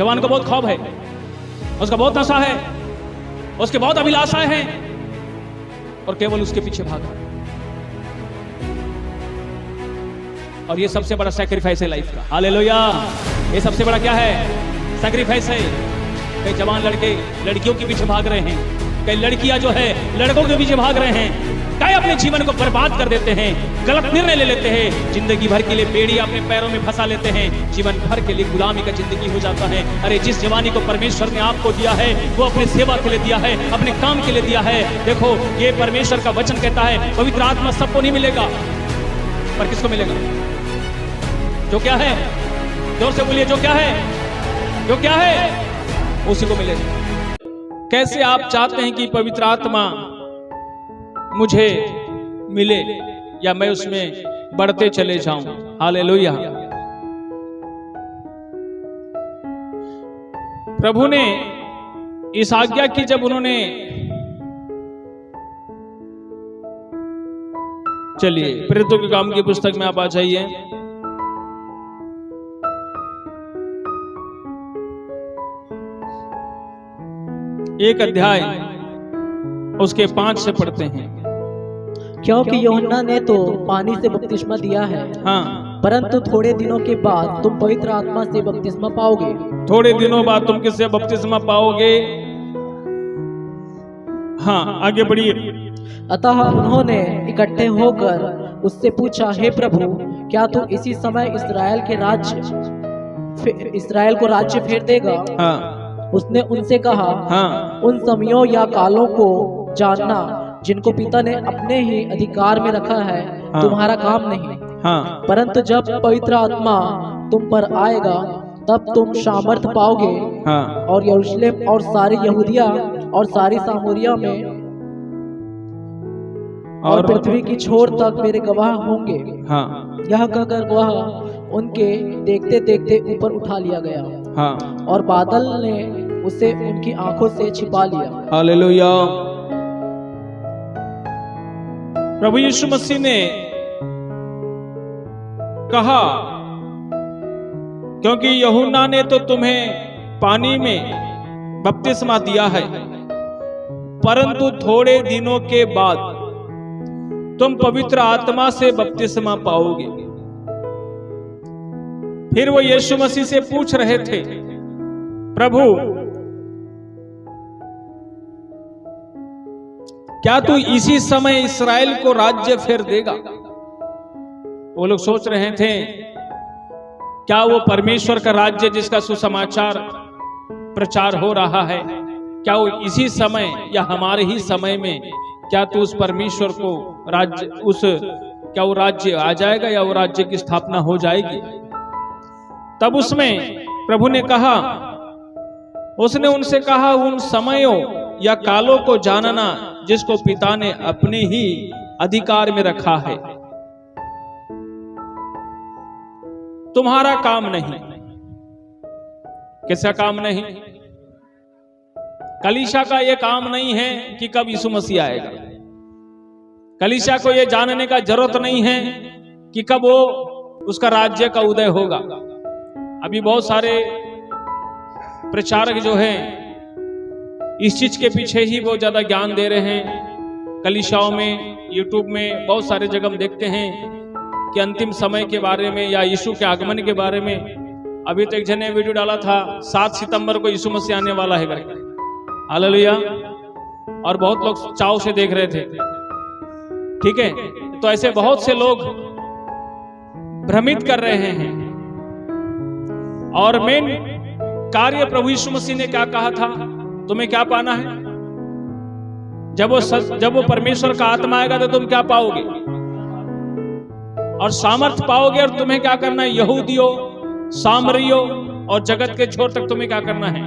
जवान को बहुत खौफ है, उसका बहुत नशा है, उसके बहुत अभिलाषाएं हैं और केवल उसके पीछे भागा। और ये सबसे बड़ा सैक्रिफाइस है लाइफ का। हालेलुया। ये सबसे बड़ा क्या है? सैक्रिफाइस है। कई जवान लड़के लड़कियों के पीछे भाग रहे हैं, कई लड़कियां जो है लड़कों के पीछे भाग रहे हैं, कई अपने जीवन को बर्बाद कर देते हैं, गलत निर्णय ले लेते हैं, जिंदगी भर के लिए बेड़ी अपने पैरों में फंसा लेते हैं, जीवन भर के लिए गुलामी का जिंदगी हो जाता है। अरे जिस जवानी को परमेश्वर ने आपको दिया है वो अपनी सेवा के लिए दिया है, अपने काम के लिए दिया है। देखो ये परमेश्वर का वचन कहता है पवित्र आत्मा सबको नहीं मिलेगा, पर किसको मिलेगा? जो क्या है, जोर से बोलिए, जो क्या है, जो क्या है उसी को मिलेगा। कैसे आप चाहते हैं कि पवित्र आत्मा मुझे मिले या मैं उसमें बढ़ते चले जाऊं? हालेलुया। प्रभु ने इस आज्ञा की जब उन्होंने, चलिए प्रेरितों के काम की पुस्तक में आप आ जाइए। एक अध्याय उसके 5 से पढ़ते हैं। क्योंकि यूहन्ना ने तो पानी से बपतिस्मा दिया है, हाँ, परंतु थोड़े दिनों के बाद तुम पवित्र आत्मा से बपतिस्मा पाओगे। थोड़े दिनों बाद तुम किससे बपतिस्मा पाओगे? हाँ, आगे बढ़िए। अतः उन्होंने इकट्ठे होकर उससे पूछा, हे प्रभु, क्या तू इसी समय इस्राएल को राज्य फेर देगा? हाँ, उसने उनसे कहा, हाँ, उन समयों या कालों को जानना जिनको पिता ने अपने ही अधिकार में रखा है हाँ, तुम्हारा काम नहीं। हाँ, परंतु जब पवित्र आत्मा तुम पर आएगा तब तुम सामर्थ पाओगे, हाँ, और यरूशलेम और सारी यहूदिया और सारी सामरिया में और पृथ्वी की छोर तक मेरे गवाह होंगे। हाँ, यह कहकर वह उनके देखते देखते ऊपर उठा लिया गया, हाँ, और बादल ने उसे उनकी आंखों से छिपा लिया। हालेलुया। प्रभु यीशु मसीह ने कहा, क्योंकि यूहन्ना ने तो तुम्हें पानी में बपतिस्मा दिया है, परंतु थोड़े दिनों के बाद तुम पवित्र आत्मा से बपतिस्मा पाओगे। फिर वो यीशु मसीह से पूछ रहे थे, प्रभु क्या तू इसी समय इस्राएल को राज्य फेर देगा? वो लोग सोच रहे थे क्या वो परमेश्वर का राज्य जिसका सुसमाचार प्रचार हो रहा है, क्या वो इसी समय या हमारे ही समय में क्या तू उस परमेश्वर को राज्य क्या वो राज्य आ जाएगा या वो राज्य की स्थापना हो जाएगी? तब उसमें प्रभु ने कहा, उसने उनसे कहा, उन समयों या कालों को जानना जिसको पिता ने अपने ही अधिकार में रखा है तुम्हारा काम नहीं। किसका काम नहीं? कलीसिया का यह काम नहीं है कि कब यीशु मसीह आएगा। कलीसिया को यह जानने का जरूरत नहीं है कि कब वो उसका राज्य का उदय होगा। अभी बहुत सारे प्रचारक जो हैं इस चीज के पीछे ही बहुत ज्यादा ज्ञान दे रहे हैं। कलीसियाओं में, यूट्यूब में बहुत सारे जगह हम देखते हैं कि अंतिम समय के बारे में या यीशु के आगमन के बारे में। अभी तो एक जन ने वीडियो डाला था 7 सितंबर को यीशु मसीह आने वाला है करके। हालेलुया। और बहुत लोग चाव से देख रहे थे। ठीक है, तो ऐसे बहुत से लोग भ्रमित कर रहे हैं। और मेन कार्य प्रभु यीशु मसीह ने क्या कहा था, तुम्हें क्या पाना है? जब वो परमेश्वर का आत्मा आएगा तो तुम क्या पाओगे? और सामर्थ पाओगे। और तुम्हें क्या करना है? यहूदियों, सामरियों और जगत के छोर तक तुम्हें क्या करना है?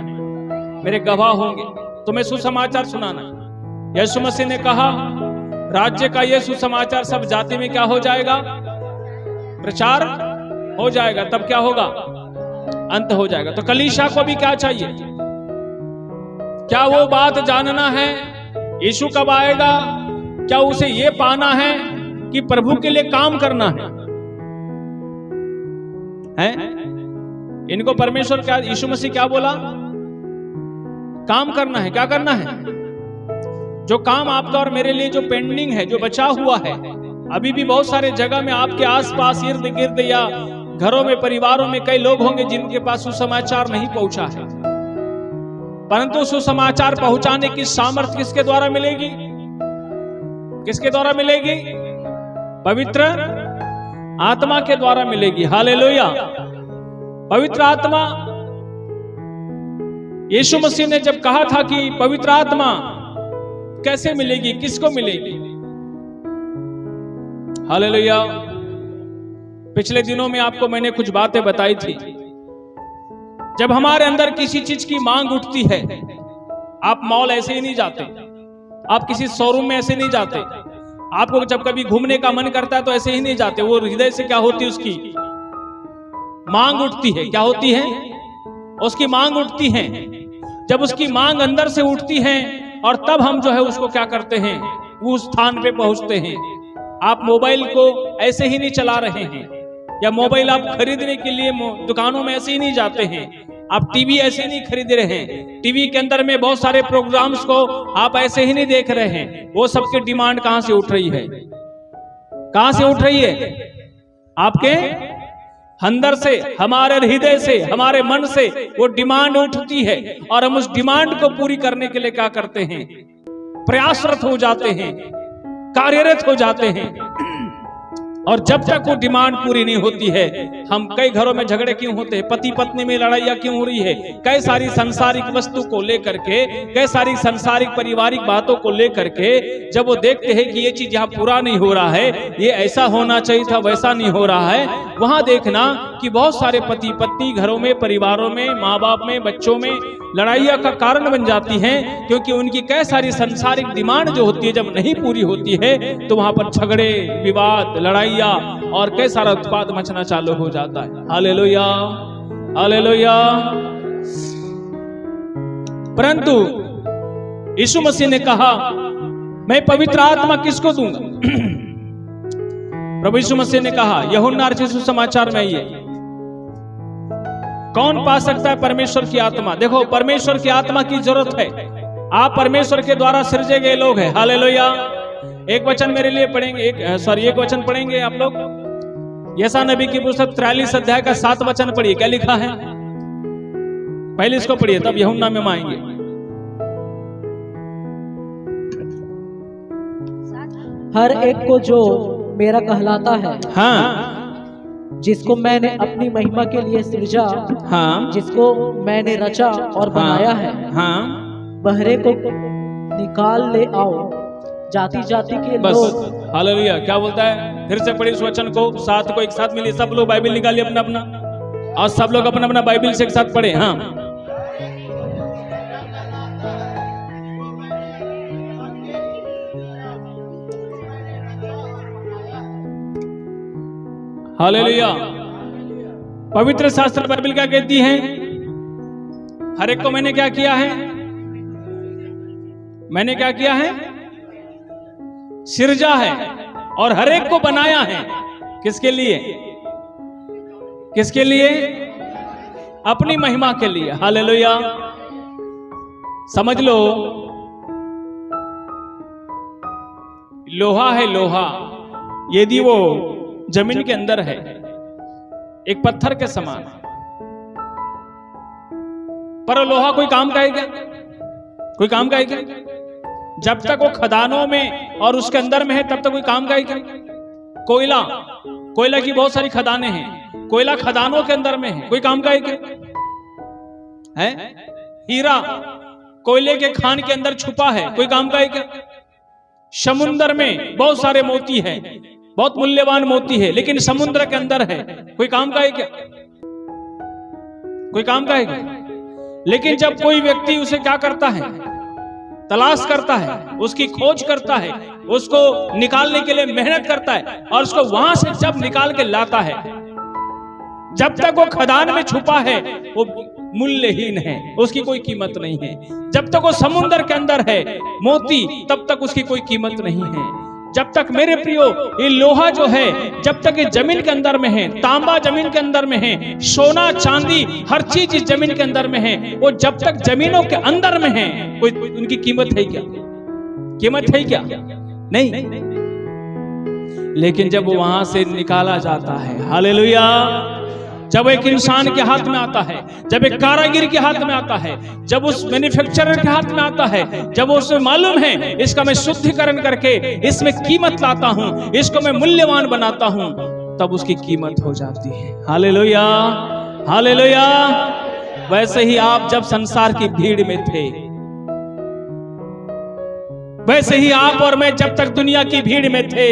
मेरे गवाह होंगे। तुम्हें सुसमाचार सुनाना है। यीशु मसीह ने कहा राज्य का यह सुसमाचार सब जाति में क्या हो जाएगा? प्रचार हो जाएगा। तब क्या होगा? अंत हो जाएगा। तो कलीसिया को भी क्या चाहिए? क्या वो बात जानना है यीशु कब आएगा? क्या उसे ये पाना है कि प्रभु के लिए काम करना है? इनको परमेश्वर क्या, यीशु मसीह क्या बोला? काम करना है। क्या करना है? जो काम आपका और मेरे लिए जो पेंडिंग है, जो बचा हुआ है, अभी भी बहुत सारे जगह में आपके आसपास इर्द गिर्द या घरों में, परिवारों में कई लोग होंगे जिनके पास सुसमाचार नहीं पहुंचा है। परंतु सुसमाचार पहुंचाने की सामर्थ्य किसके द्वारा मिलेगी? किसके द्वारा मिलेगी? पवित्र आत्मा के द्वारा मिलेगी। हालेलुया। पवित्र आत्मा, यीशु मसीह ने जब कहा था कि पवित्र आत्मा कैसे मिलेगी, किसको मिलेगी? हालेलुया। पिछले दिनों में आपको मैंने कुछ बातें बताई थी। जब हमारे अंदर किसी चीज की मांग उठती है, आप मॉल ऐसे ही नहीं जाते, आप किसी शोरूम में ऐसे नहीं जाते, आपको जब कभी घूमने का मन करता है तो ऐसे ही नहीं जाते। वो हृदय से क्या होती है? उसकी मांग उठती है। क्या होती है? उसकी मांग उठती है। जब उसकी मांग अंदर से उठती है और तब हम जो है उसको क्या करते हैं? उस स्थान पे पहुंचते हैं। आप मोबाइल को ऐसे ही नहीं चला रहे हैं, या मोबाइल आप खरीदने के लिए दुकानों में ऐसे ही नहीं जाते हैं। आप टीवी ऐसे नहीं खरीद रहे हैं। टीवी के अंदर में बहुत सारे प्रोग्राम्स को आप ऐसे ही नहीं देख रहे हैं। वो सबकी डिमांड कहां से उठ रही है? कहां से उठ रही है? आपके अंदर से, हमारे हृदय से, हमारे मन से वो डिमांड उठती है और हम उस डिमांड को पूरी करने के लिए क्या करते हैं? प्रयासरत हो जाते हैं, कार्यरत हो जाते हैं। और जब तक वो डिमांड पूरी नहीं होती है, हम कई घरों में झगड़े क्यों होते हैं? पति पत्नी में लड़ाइयां क्यों हो रही है? कई सारी सांसारिक वस्तु को लेकर के, कई सारी सांसारिक पारिवारिक बातों को लेकर के जब वो देखते हैं कि ये चीज यहाँ पूरा नहीं हो रहा है, ये ऐसा होना चाहिए था, वैसा नहीं हो रहा है, वहां देखना कि बहुत सारे पति पत्नी घरों में, परिवारों में, माँ बाप में, बच्चों में लड़ाइयां का कारण बन जाती हैं, क्योंकि उनकी कई सारी सांसारिक डिमांड जो होती है जब नहीं पूरी होती है तो वहां पर झगड़े, विवाद, लड़ाइयां और कई सारा उत्पाद मचना चालू हो जाता है। Hallelujah, hallelujah. परंतु यीशु मसीह ने कहा, मैं पवित्र आत्मा किसको दूंगा? प्रभु यीशु मसीह ने कहा, यूहन्ना सुसमाचार में आइए, कौन पा सकता है परमेश्वर की आत्मा? देखो, परमेश्वर की आत्मा की जरूरत है। आप परमेश्वर के द्वारा सृजे गए लोग हैं। हालेलुया। एक वचन मेरे लिए पढ़ेंगे, एक वचन पढ़ेंगे आप लोग। यशायाह नबी की पुस्तक 43 अध्याय का 7 वचन पढ़िए। क्या लिखा है? पहले इसको पढ़िए, तब यूहन्ना में आएंगे। हर एक को जो मेरा कहलाता है, हाँ, जिसको मैंने अपनी महिमा के लिए सृजा, हाँ, जिसको मैंने रचा और बनाया है, हाँ, बहरे को निकाल ले आओ। जाति जाति के लोग। हालेलुया। क्या बोलता है? फिर से पढ़िए इस वचन को, साथ को एक साथ मिलिए, सब लोग बाइबल निकालिए अपना अपना, और सब लोग अपना अपना बाइबल से एक साथ पढ़े। हाँ, हालेलुया। पवित्र शास्त्र बाइबल क्या कहती है? हर एक को मैंने क्या किया है? मैंने क्या किया है? सिरजा है, और हर एक को बनाया है। किसके लिए? किसके लिए? अपनी महिमा के लिए। हालेलुया। समझ लो, लोहा है, लोहा यदि वो जमीन के अंदर है, एक पत्थर के समान, पर लोहा कोई काम का है क्या? कोई काम का है क्या? जब तक वो खदानों में और उसके अंदर में है तब तक कोई काम का है क्या? कोयला, कोयला की बहुत सारी खदानें हैं, कोयला खदानों के अंदर में है, कोई काम का है क्या? है? हीरा कोयले के खान के अंदर छुपा है, कोई काम का है क्या? समुद्र में बहुत सारे मोती हैं, बहुत मूल्यवान मोती है, लेकिन समुद्र के अंदर है, कोई काम का है क्या? कोई काम का है क्या? लेकिन जब कोई व्यक्ति उसे क्या करता है? तलाश करता है, उसकी खोज करता है, उसको निकालने के लिए मेहनत करता है, और उसको वहां से जब निकाल के लाता है, जब तक वो खदान में छुपा है वो मूल्यहीन है, उसकी कोई कीमत नहीं है। जब तक वो समुद्र के अंदर है मोती, तब तक उसकी कोई कीमत नहीं है। जब तक मेरे प्रियो ये लोहा जो है जब तक ये जमीन के अंदर में है, तांबा जमीन के अंदर में है, सोना चांदी हर चीज इस जमीन के अंदर में है, वो जब तक जमीनों के अंदर में है कोई उनकी कीमत है क्या? कीमत है क्या? नहीं। लेकिन जब वो वहां से निकाला जाता है, हालेलुया, जब एक इंसान के हाथ में आता है, जब एक कारागिर के हाथ में आता है, जब उस मैन्युफैक्चरर के हाथ में आता है, जब उसे मालूम है इसका मैं शुद्धिकरण करके इसमें कीमत लाता हूं, इसको मैं मूल्यवान बनाता हूं, तब उसकी कीमत हो जाती है। Hallelujah, hallelujah. वैसे ही आप जब संसार की भीड़ में थे, वैसे ही आप और मैं जब तक दुनिया की भीड़ में थे,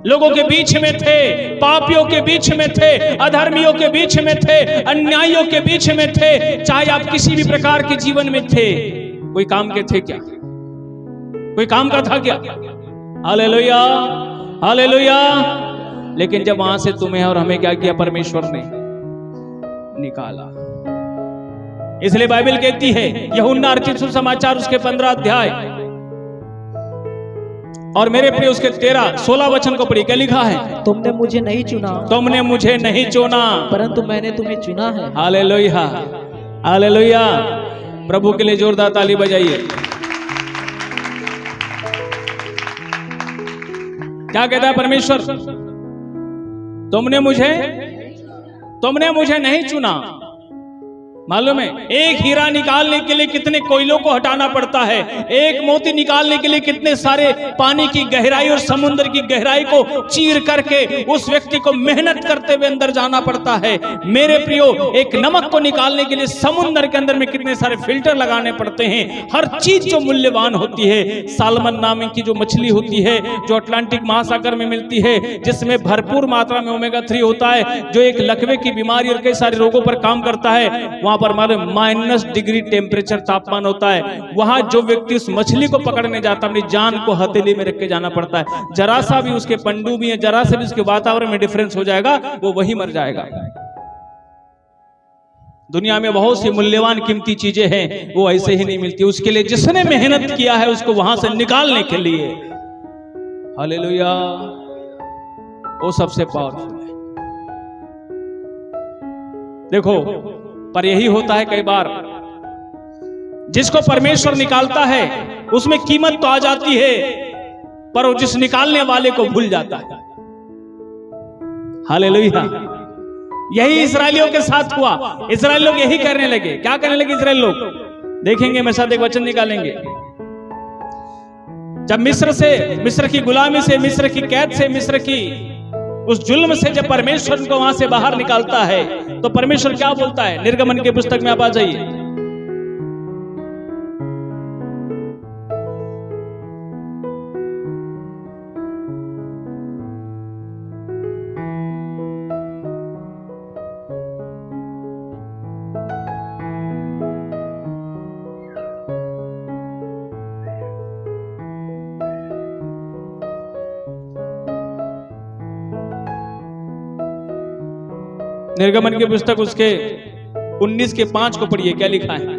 लोगों के बीच में थे, पापियों के बीच में थे, अधर्मियों के बीच में थे, अन्यायियों के बीच में थे, चाहे आप किसी भी प्रकार के जीवन में थे, कोई काम के थे क्या? कोई काम का था क्या? Hallelujah, hallelujah. लेकिन जब वहां से तुम्हें और हमें क्या किया? परमेश्वर ने निकाला। इसलिए बाइबल कहती है, यूहन्ना अर्चित सुसमाचार उसके 15 अध्याय और मेरे प्रिय उसके 13-16 वचन को पढ़ी, क्या लिखा है? तुमने मुझे नहीं चुना, तुमने मुझे नहीं चुना, परंतु मैंने तुम्हें चुना है। Hallelujah, hallelujah. प्रभु के लिए जोरदार ताली बजाइए। क्या कहता है परमेश्वर? तुमने मुझे नहीं चुना। मालूम है एक हीरा निकालने के लिए कितने कोयलों को हटाना पड़ता है, एक मोती निकालने के लिए कितने सारे पानी की गहराई और समुद्र की गहराई को चीर करके उस व्यक्ति को मेहनत करते हुए अंदर जाना पड़ता है। मेरे प्रियो, एक नमक को निकालने के लिए समुद्र के अंदर में कितने सारे फिल्टर लगाने पड़ते हैं। हर चीज जो मूल्यवान होती है, सालमन नाम की जो मछली होती है जो अटलांटिक महासागर में मिलती है, जिसमें भरपूर मात्रा में ओमेगा 3 होता है, जो एक लकवे की बीमारी और कई सारे रोगों पर काम करता है, वहां पर -डिग्री टेम्परेचर तापमान होता है। वहां जो व्यक्ति उस मछली को पकड़ने जाता है, अपनी जान को हथेली में रख के जाना पड़ता है। जरा सा भी उसके पंडुबी है, जरा सा भी उसके वातावरण में डिफरेंस हो जाएगा, वो वही मर जाएगा। दुनिया में बहुत सी मूल्यवान कीमती चीजें हैं, वो ऐसे ही नहीं मिलती। उसके लिए जिसने मेहनत किया है उसको वहां से निकालने के लिए, हालेलुया, वो सबसे पावरफुल है। देखो, पर यही होता है कई बार, जिसको परमेश्वर निकालता है उसमें कीमत तो आ जाती है, पर वो जिस निकालने वाले को भूल जाता है। हालेलुया। यही इस्राएलियों के साथ हुआ। इस्राएल लोग यही करने लगे। क्या करने लगे इस्राएल लोग? देखेंगे, मेरे साथ एक वचन निकालेंगे। जब मिस्र की गुलामी से, मिस्र की कैद से, मिस्र की उस जुल्म से जब परमेश्वर उनको वहां से बाहर निकालता है, तो परमेश्वर क्या बोलता है? निर्गमन के पुस्तक में आप आ जाइए। निर्गमन की पुस्तक उसके 19 के 5 को पढ़िए, क्या लिखा है?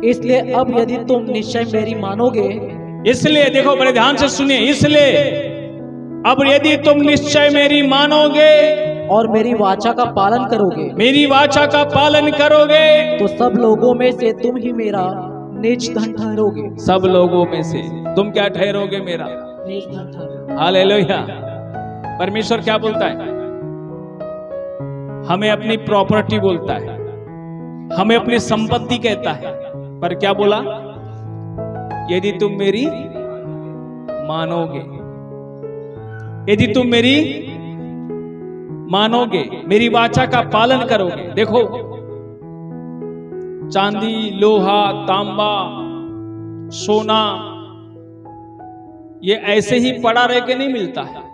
इसलिए अब यदि तुम निश्चय मेरी मानोगे, इसलिए देखो बड़े ध्यान से सुनिए, इसलिए अब यदि तुम निश्चय मेरी मानोगे और मेरी वाचा का पालन करोगे, मेरी वाचा का पालन करोगे, तो सब लोगों में से तुम ही मेरा निज धन ठहरोगे। सब लोगों में से तुम क्या ठहरोगे? मेरा निज धन ठहरोगे। हालेलुया। परमेश्वर क्या बोलता है? हमें अपनी प्रॉपर्टी बोलता है, हमें अपनी संपत्ति कहता है, पर क्या बोला? यदि तुम मेरी मानोगे, यदि तुम मेरी मानोगे, मेरी वाचा का पालन करोगे। देखो, चांदी, लोहा, तांबा, सोना, ये ऐसे ही पड़ा रह के नहीं मिलता है।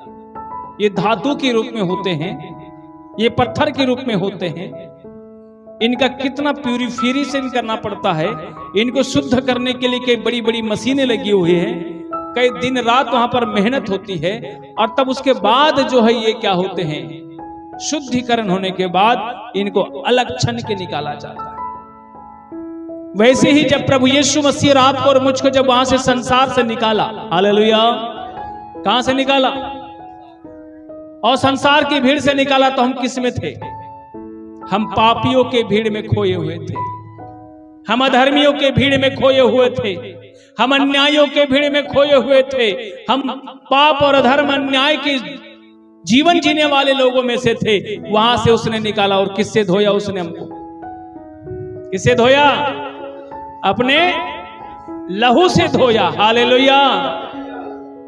ये धातु के रूप में होते हैं, ये पत्थर के रूप में होते हैं। इनका कितना प्यूरिफिकेशन करना पड़ता है, इनको शुद्ध करने के लिए कई बड़ी बड़ी मशीनें लगी हुई हैं, कई दिन रात वहां पर मेहनत होती है, और तब उसके बाद जो है ये क्या होते हैं, शुद्धिकरण होने के बाद इनको अलग छन के निकाला जाता है। वैसे ही जब प्रभु यीशु मसीह आपको और मुझको जब वहां से संसार से निकाला, हालेलुया, कहां से निकाला? और संसार की भीड़ से निकाला। तो हम किस में थे? हम पापियों के भीड़ में खोए हुए थे, हम अधर्मियों के भीड़ में खोए हुए थे, हम अन्यायों के भीड़ में खोए हुए थे, हम पाप और अधर्म अन्याय के जीवन जीने वाले लोगों में से थे। वहां से उसने निकाला। और किससे धोया उसने हमको? किससे धोया? अपने लहू से धोया। हालेलुया।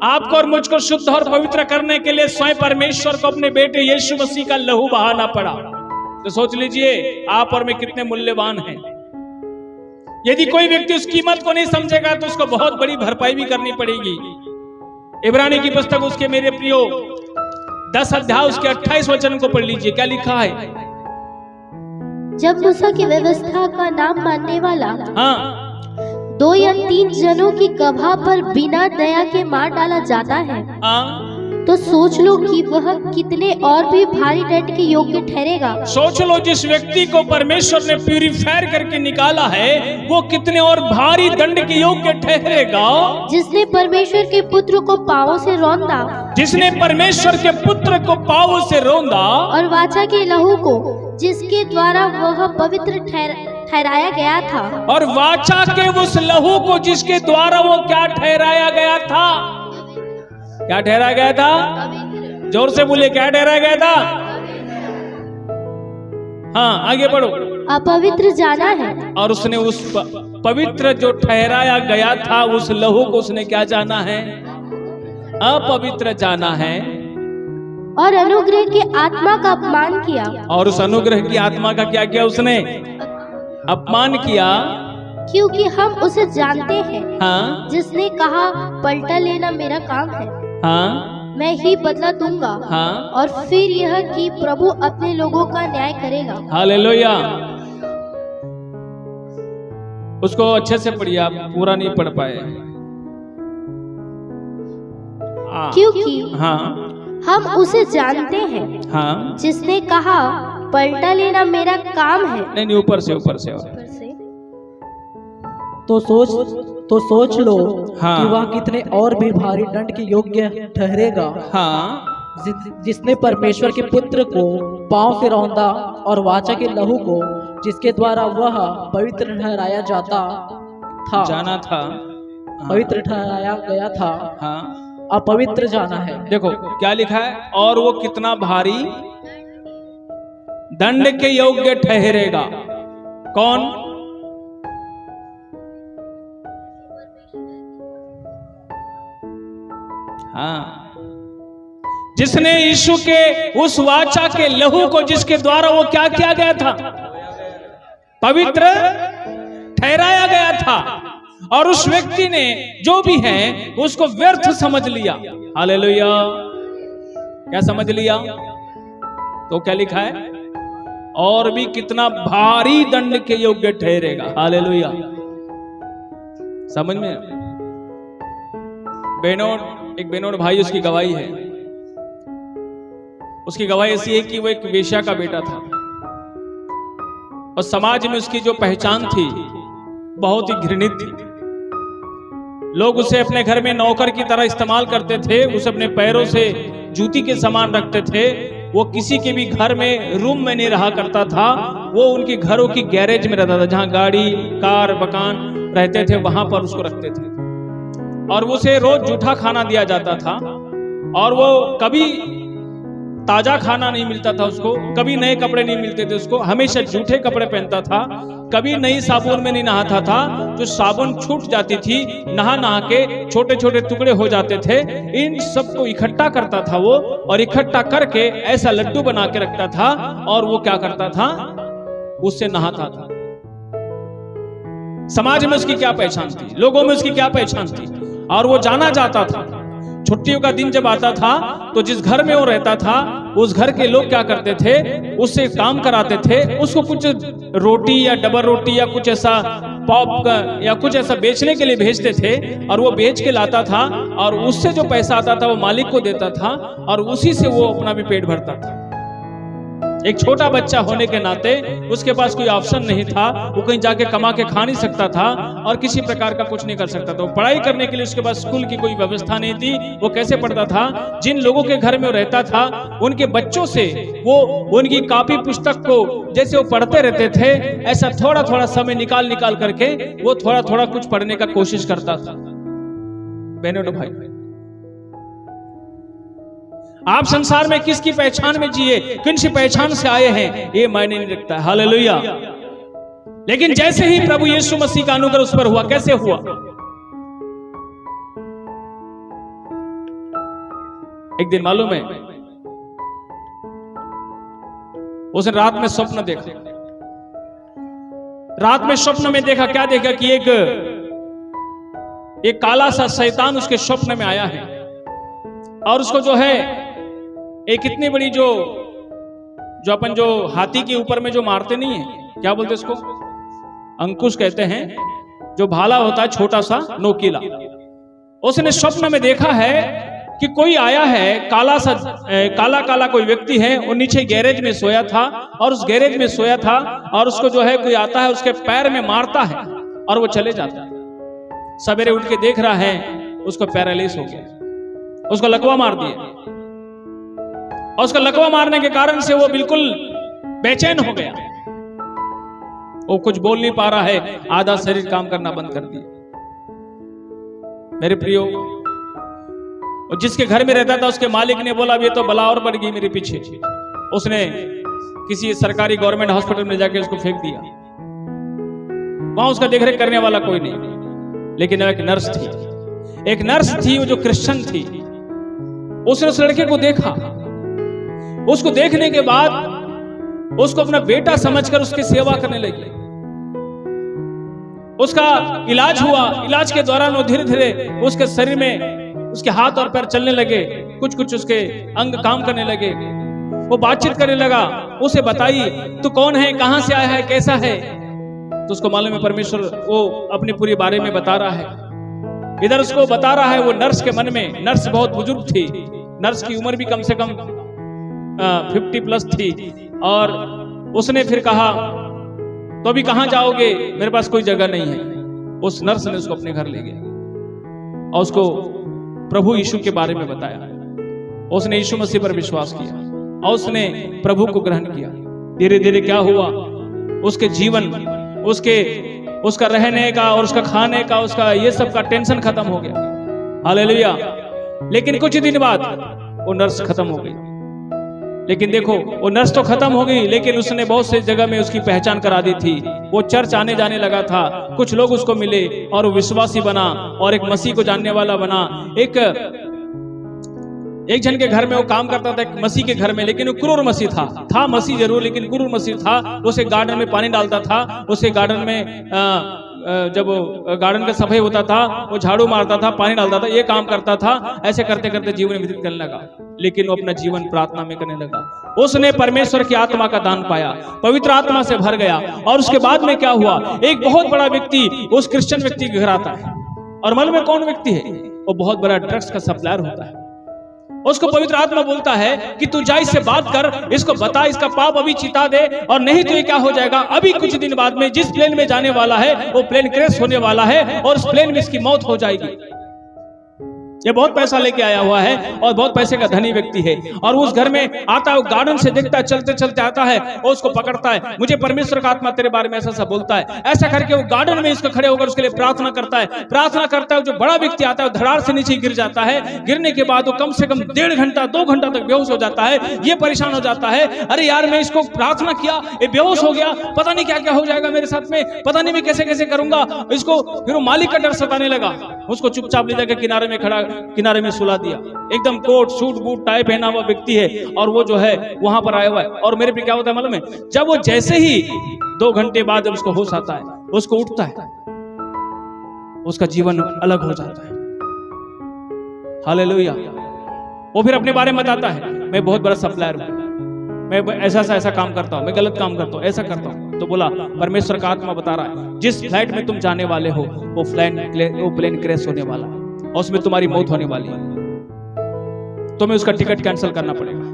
आपको और मुझको शुद्ध और पवित्र करने के लिए स्वयं परमेश्वर को अपने बेटे यीशु मसीह का लहू बहाना पड़ा। तो सोच लीजिए आप और मैं कितने मूल्यवान हैं। यदि कोई व्यक्ति उस कीमत को नहीं समझेगा तो उसको बहुत बड़ी भरपाई भी करनी पड़ेगी। इब्रानी की पुस्तक उसके मेरे प्रियो 10 अध्याय उसके 28 वचन को पढ़ लीजिए। क्या लिखा है? जब मूसा की व्यवस्था का नाम मानने वाला हाँ 2 या 3 जनों की गवाह पर बिना दया के मार डाला जाता है, हाँ, तो सोच लो कि वह कितने और भी भारी दंड के योग्य ठहरेगा। सोच लो जिस व्यक्ति को परमेश्वर ने प्यूरिफायर करके निकाला है वो कितने और भारी दंड के योग्य ठहरेगा। जिसने परमेश्वर के पुत्र को पांवों से रौंदा, जिसने परमेश्वर के पुत्र को पांवों से रौंदा, और वाचा के लहू को जिसके द्वारा वह पवित्र ठहराया गया था, और वाचा के उस लहू को जिसके द्वारा वो क्या ठहराया गया था? क्या ठहराया गया था? जोर से बोलिए, क्या ठहराया गया था? हाँ, आगे बढ़ो। अपवित्र जाना है। और उसने उस पवित्र जो ठहराया गया था उस लहू को उसने क्या जाना है? अपवित्र जाना है। और अनुग्रह की आत्मा का अपमान किया। और उस अनुग्रह की आत्मा का क्या किया उसने? अपमान किया। क्योंकि हम उसे जानते हैं, हाँ, जिसने कहा पलटा लेना मेरा काम है, हाँ, मैं ही बदला दूंगा। हाँ, और फिर यह कि प्रभु अपने लोगों का न्याय करेगा। हालेलुया। उसको अच्छे से पढ़िए, आप पूरा नहीं पढ़ पाए। क्योंकि हाँ, हम उसे जानते हैं, हाँ, जिसने कहा पलटा लेना मेरा काम है। नहीं, ऊपर से ऊपर से। तो सोच लो हाँ। कि वह कितने और भी भारी दंड के योग्य ठहरेगा। हाँ, जिसने परमेश्वर के पुत्र को पांव से रौंदा और वाचा के लहू को जिसके द्वारा वह पवित्र ठहराया जाना था, पवित्र ठहराया गया था, हाँ, अपवित्र जाना है। देखो क्या लिखा है? और वो कितना भारी दंड के योग्य ठहरेगा। कौन? हाँ, जिसने यीशु के उस वाचा के लहू को जिसके द्वारा वो क्या किया गया था? पवित्र ठहराया गया था। और उस व्यक्ति ने जो भी है उसको व्यर्थ समझ लिया। हालेलुया। क्या समझ लिया? तो क्या लिखा है? और भी कितना भारी दंड के योग्य ठहरेगा। हालेलुया। समझ में? एक बेनोड भाई, उसकी गवाही है। उसकी गवाही ऐसी है कि वो एक वेश्या का बेटा था और समाज में उसकी जो पहचान थी बहुत ही घृणित थी। लोग उसे अपने घर में नौकर की तरह इस्तेमाल करते थे, उसे अपने पैरों से जूती के समान रखते थे। वो किसी के भी घर में रूम में नहीं रहा करता था, वो उनके घरों की गैरेज में रहता था, जहां गाड़ी, कार, मकान रहते थे वहां पर उसको रखते थे। और उसे रोज जूठा खाना दिया जाता था और वो कभी ताजा खाना नहीं मिलता था उसको, कभी नए कपड़े नहीं मिलते थे उसको, हमेशा जूठे कपड़े पहनता था, कभी नई साबुन में नहीं नहाता था। जो साबुन छूट जाती थी, नहा नहा के छोटे छोटे टुकड़े हो जाते थे। इन सबको इकट्ठा करता था वो, और इकट्ठा करके ऐसा लड्डू बना के रखता था और वो क्या करता था? उससे नहाता था। समाज में उसकी क्या पहचान थी, लोगों में उसकी क्या पहचान थी, और वो जाना जाता था। छुट्टियों का दिन जब आता था तो जिस घर में वो रहता था उस घर के लोग क्या करते थे? उससे काम कराते थे, उसको कुछ रोटी या डबल रोटी या कुछ ऐसा पॉप या कुछ ऐसा बेचने के लिए भेजते थे, और वो बेच के लाता था और उससे जो पैसा आता था वो मालिक को देता था और उसी से वो अपना भी पेट भरता था। एक छोटा बच्चा होने के नाते उसके पास कोई ऑप्शन नहीं था, वो कहीं जाके कमा के खा नहीं सकता था और किसी प्रकार का कुछ नहीं कर सकता था। पढ़ाई करने के लिए उसके पास स्कूल की कोई व्यवस्था नहीं थी। वो कैसे पढ़ता था? जिन लोगों के घर में वो रहता था उनके बच्चों से वो उनकी कॉपी पुस्तक को जैसे वो पढ़ते रहते थे, ऐसा थोड़ा थोड़ा समय निकाल निकाल करके वो थोड़ा थोड़ा कुछ पढ़ने का कोशिश करता था। बहनों और भाई, आप संसार में किसकी पहचान में जिए, किन सी पहचान से आए हैं, ये मायने नहीं रखता है। हालेलुया। लेकिन जैसे ही प्रभु यीशु मसीह का अनुग्रह उस पर हुआ, कैसे हुआ? एक दिन मालूम है, उसने रात में स्वप्न देखा। रात में स्वप्न में देखा, क्या देखा कि एक काला सा शैतान उसके स्वप्न में आया है और उसको जो है एक इतनी बड़ी जो अपन जो हाथी के ऊपर में जो मारते नहीं है, क्या बोलते इसको? अंकुश कहते हैं, जो भाला होता है छोटा सा नोकीला। उसने स्वप्न में देखा है कि कोई आया है, काला काला कोई व्यक्ति है, वो नीचे गैरेज में सोया था और उस गैरेज में सोया था और उसको जो है कोई आता है, उसके पैर में मारता है और वो चले जाता है। सवेरे उठ के देख रहा है, उसको पैरालिसिस हो गया, उसको लकवा मार दिया और उसका लकवा मारने के कारण से वो बिल्कुल बेचैन हो गया। वो कुछ बोल नहीं पा रहा है, आधा शरीर काम करना बंद कर दिया। मेरे प्रियो, जिसके घर में रहता था उसके मालिक ने बोला ये तो बला और बढ़ गई मेरे पीछे। उसने किसी सरकारी गवर्नमेंट हॉस्पिटल में जाके उसको फेंक दिया। वहां उसका देखरेख करने वाला कोई नहीं, लेकिन एक नर्स थी, एक नर्स थी वो जो क्रिश्चियन थी। उसने उस लड़के को देखा, उसको देखने के बाद उसको अपना बेटा समझकर उसकी सेवा करने लगी। उसका इलाज हुआ, इलाज के दौरान वो धीरे धीरे उसके शरीर में उसके हाथ और पैर चलने लगे, कुछ कुछ उसके अंग काम करने लगे। वो बातचीत करने लगा, उसे बताई तू कौन है, कहां से आया है, कैसा है। तो उसको मालूम है परमेश्वर वो अपने पूरे बारे में बता रहा है। इधर उसको बता रहा है, वो नर्स के मन में, नर्स बहुत बुजुर्ग थी, नर्स की उम्र भी कम से कम 50+ थी। और उसने फिर कहा तो अभी कहां जाओगे, मेरे पास कोई जगह नहीं है। उस नर्स ने उसको अपने घर ले गया और उसको प्रभु यीशु के बारे में बताया। उसने यीशु मसीह पर विश्वास किया और उसने प्रभु को ग्रहण किया। धीरे धीरे क्या हुआ, उसके जीवन, उसका रहने का और उसका खाने का, उसका ये सब का टेंशन खत्म हो गया। हालेलुया। लेकिन कुछ दिन बाद वो नर्स खत्म हो गई। लेकिन देखो, वो नर्स तो खत्म हो गई, लेकिन उसने बहुत से जगह में उसकी पहचान करा दी थी। वो चर्च आने जाने लगा था, कुछ लोग उसको मिले और वो विश्वासी बना और एक मसीह को जानने वाला बना। एक जन के घर में वो काम करता था, एक मसीह के घर में, लेकिन वो क्रूर मसीह था मसीह जरूर, लेकिन क्रूर मसीह था। उसे गार्डन में पानी डालता था, उसे गार्डन में जब गार्डन का सफाई होता था वो झाड़ू मारता था, पानी डालता था, ये काम करता था। ऐसे करते करते जीवन व्यतीत करने लगा, लेकिन वो अपना जीवन प्रार्थना में करने लगा। उसने परमेश्वर की आत्मा का दान पाया, पवित्र आत्मा से भर गया। और उसके बाद में क्या हुआ, एक बहुत बड़ा व्यक्ति उस क्रिश्चियन व्यक्ति के घर आता है। और मालूम में कौन व्यक्ति है? वो बहुत बड़ा ड्रग्स का सप्लायर होता है। उसको पवित्र आत्मा बोलता है कि तू जा इससे बात कर, इसको बता, इसका पाप अभी चिता दे, और नहीं तो ये क्या हो जाएगा, अभी कुछ दिन बाद में जिस प्लेन में जाने वाला है वो प्लेन क्रैश होने वाला है और उस प्लेन में इसकी मौत हो जाएगी। ये बहुत पैसा लेके आया हुआ है और बहुत पैसे का धनी व्यक्ति है। और उस घर में आता है, वो गार्डन से देखता है, चलते चलते आता है और उसको पकड़ता है। मुझे परमेश्वर का आत्मा तेरे बारे में ऐसा ऐसा बोलता है। ऐसा करके वो गार्डन में इसको खड़े होकर उसके लिए प्रार्थना करता है। जो बड़ा व्यक्ति आता है वो धड़ार से नीचे गिर जाता है। गिरने के बाद वो कम से कम 1.5 घंटा 2 घंटा तक बेहोश हो जाता है। ये परेशान हो जाता है, अरे यार मैं इसको प्रार्थना किया, ये बेहोश हो गया, पता नहीं क्या क्या हो जाएगा मेरे साथ में, पता नहीं मैं कैसे कैसे करूंगा इसको। फिर वो मालिक का डर सताने लगा, उसको चुपचाप ले जाकर किनारे में सुला दिया। एकदम कोट सूट बूट टाई पहना हुआ व्यक्ति है और वो जो है वहां पर आया हुआ है। और मेरे पे क्या होता है मालूम है, जब वो जैसे ही 2 घंटे बाद जब उसको होश आता है, उसको उठता है, उसका जीवन अलग हो जाता है। हालेलुया। वो फिर अपने बारे में बताता है, मैं बहुत बड़ा सप्लायर हूं, मैं ऐसा काम करता हूं, मैं गलत काम करता हूं, ऐसा करता हूं। तो बोला परमेश्वर का आत्मा बता रहा है, जिस फ्लाइट में तुम जाने वाले हो वो प्लेन क्रैश होने वाला है और उसमें तुम्हारी मौत होने वाली है, तुम्हें उसका टिकट कैंसिल करना पड़ेगा।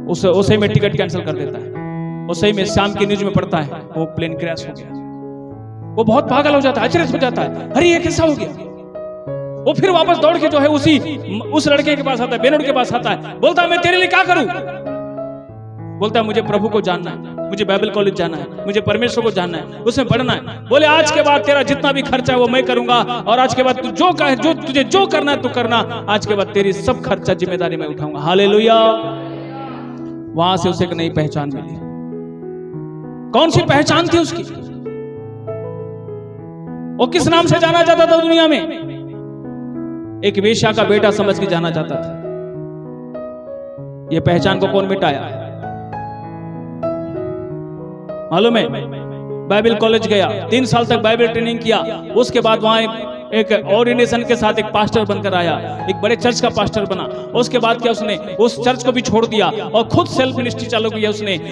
उसे में टिकट कैंसिल कर देता है, उसे में शाम की न्यूज में पढ़ता है वो प्लेन क्रैश हो गया। वो बहुत पागल हो जाता है, अचरज हो जाता है, अरे ये कैसा हो गया। वो फिर वापस दौड़ के जो है उस लड़के के पास आता है, बेनूर के पास आता है, बोलता है मैं तेरे लिए क्या करूं। बोलता है मुझे प्रभु को जानना है, मुझे बाइबल कॉलेज जाना है, मुझे परमेश्वर को जानना है, उसमें पढ़ना है। बोले आज के बाद तेरा जितना भी खर्चा है वो मैं करूंगा, और आज के बाद तू जो कहे, जो तुझे जो करना है तू करना, आज के बाद तेरी सब खर्चा जिम्मेदारी मैं उठाऊंगा। हालेलुया। वहां से उसे एक नई पहचान मिली। कौन सी पहचान थी उसकी? वो किस नाम से जाना जाता था दुनिया में? एक वेश्या का बेटा समझ के जाना जाता था। ये पहचान को कौन मिटाया? मालूम है, बाइबल कॉलेज गया, 3 साल तक बाइबल ट्रेनिंग किया, उसके बाद वहां एक ऑर्डिनेशन के साथ एक पास्टर बनकर आया, एक बड़े चर्च का पास्टर बना। उसके बाद क्या उसने उस चर्च को भी छोड़ दिया और खुद सेल्फ मिनिस्ट्री चालू किया।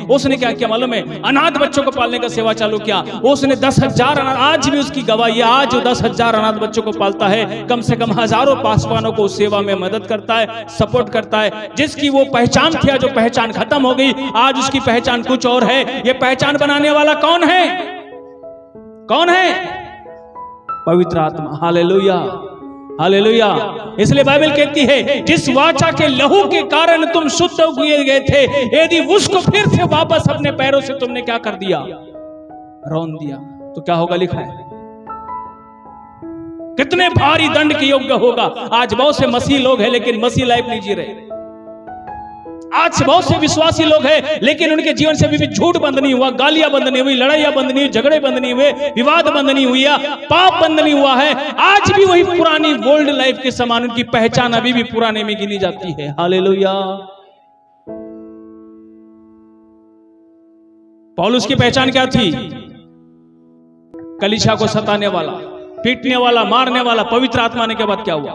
उसने क्या किया मालूम है? अनाथ बच्चों को पालने का सेवा चालू किया। उसने 10,000 अनाथ, आज भी उसकी गवाही है, आज 10,000 अनाथ बच्चों को पालता है, कम से कम हजारों पासवानों को सेवा में मदद करता है, सपोर्ट करता है। जिसकी वो पहचान थी, जो पहचान खत्म हो गई, आज उसकी पहचान कुछ और है। ये पहचान बनाने वाला कौन है? कौन है? पवित्र आत्मा। Hallelujah, hallelujah. इसलिए बाइबल कहती है जिस वाचा के लहू के कारण तुम शुद्ध हुए गए थे, यदि उसको फिर से वापस अपने पैरों से तुमने क्या कर दिया? रौंद दिया, तो क्या होगा? लिखा है कितने भारी दंड के योग्य होगा। आज बहुत से मसीह लोग हैं लेकिन मसीह लाइफ नहीं जी रहे। आज बहुत से विश्वासी लोग हैं लेकिन उनके जीवन से भी झूठ बंद नहीं हुआ, गालियां बंद नहीं हुई, लड़ाइयां बंद नहीं हुई, झगड़े बंद नहीं हुए, विवाद बंद नहीं हुई, पाप बंद नहीं हुआ है। आज भी वही पुरानी ओल्ड लाइफ के समान उनकी पहचान अभी भी पुराने में गिनी जाती है। हालेलुया। पौलुस की पहचान क्या थी? कलीसिया को सताने वाला, पीटने वाला, मारने वाला। पवित्र आत्मा आने के बाद क्या हुआ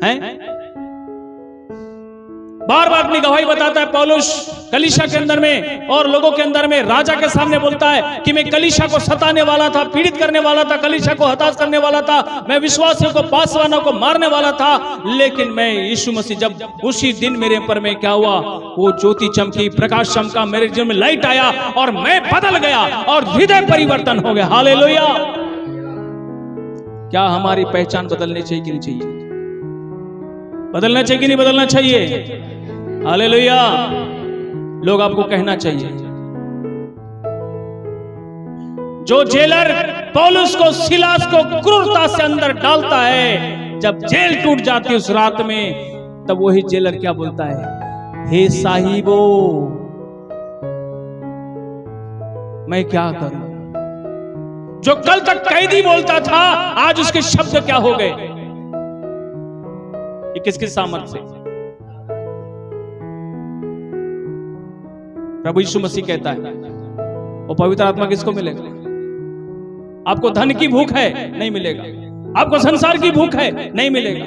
है? बार बार अपनी गवाही बताता है पौलुस कलीसिया के अंदर में और लोगों के अंदर में, राजा के सामने बोलता है कि मैं कलीसिया को सताने वाला था, पीड़ित करने वाला था, कलीसिया को हताश करने वाला था, मैं विश्वासियों को, पासवानों को मारने वाला था। लेकिन मैं यीशु मसीह, जब उसी दिन मेरे पर में क्या हुआ? वो ज्योति चमकी, प्रकाश चमका, मेरे जीवन में लाइट आया और मैं बदल गया और हृदय परिवर्तन हो गया। हालेलुया। क्या हमारी पहचान बदलनी चाहिए कि नहीं चाहिए? बदलना चाहिए कि नहीं बदलना चाहिए? हालेलुया। लोग आपको कहना चाहिए। जो जेलर पौलुस को, सिलास को क्रूरता से अंदर डालता है, जब जेल टूट जाती है उस रात में, तब वही जेलर क्या बोलता है? हे साहिबो, मैं क्या करूं? जो कल तक कैदी बोलता था, आज उसके शब्द क्या हो गए? ये किसके सामर्थ्य से? प्रभु यीशु मसीह कहता है वो पवित्र आत्मा किसको मिलेगा? आपको धन की भूख है, नहीं मिलेगा। आपको संसार की भूख है, नहीं मिलेगा।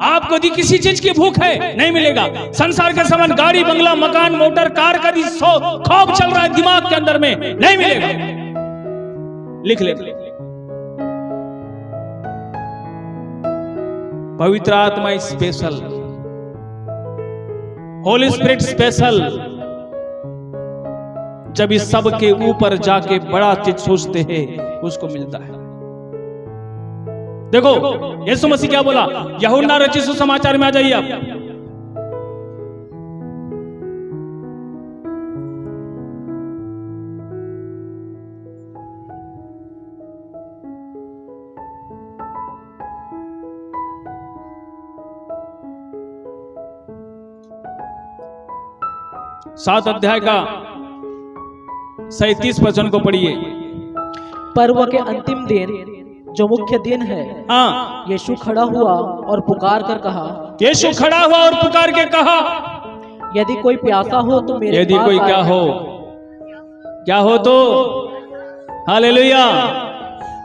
आपको यदि किसी चीज की भूख है, नहीं मिलेगा। संसार के समान गाड़ी, बंगला, मकान, मोटर, कार का खौफ चल रहा है दिमाग के अंदर में, नहीं मिलेगा। लिख ले, पवित्र आत्मा स्पेशल, होली स्पिरिट स्पेशल। जब इस सब के ऊपर जाके बड़ा चीज सोचते हैं, उसको मिलता है। देखो यीशु मसीह क्या बोला? यूहन्ना रचित सुसमाचार में आ जाइए आप। सात अध्याय का 37 वचन को पढ़िए। पर्व के अंतिम दिन, जो मुख्य दिन है, हाँ, यीशु खड़ा हुआ और पुकार कर कहा, यीशु खड़ा हुआ और पुकार के कहा, यदि कोई प्यासा हो तो मेरे यदि पास कोई आए। क्या हो तो हालेलुया।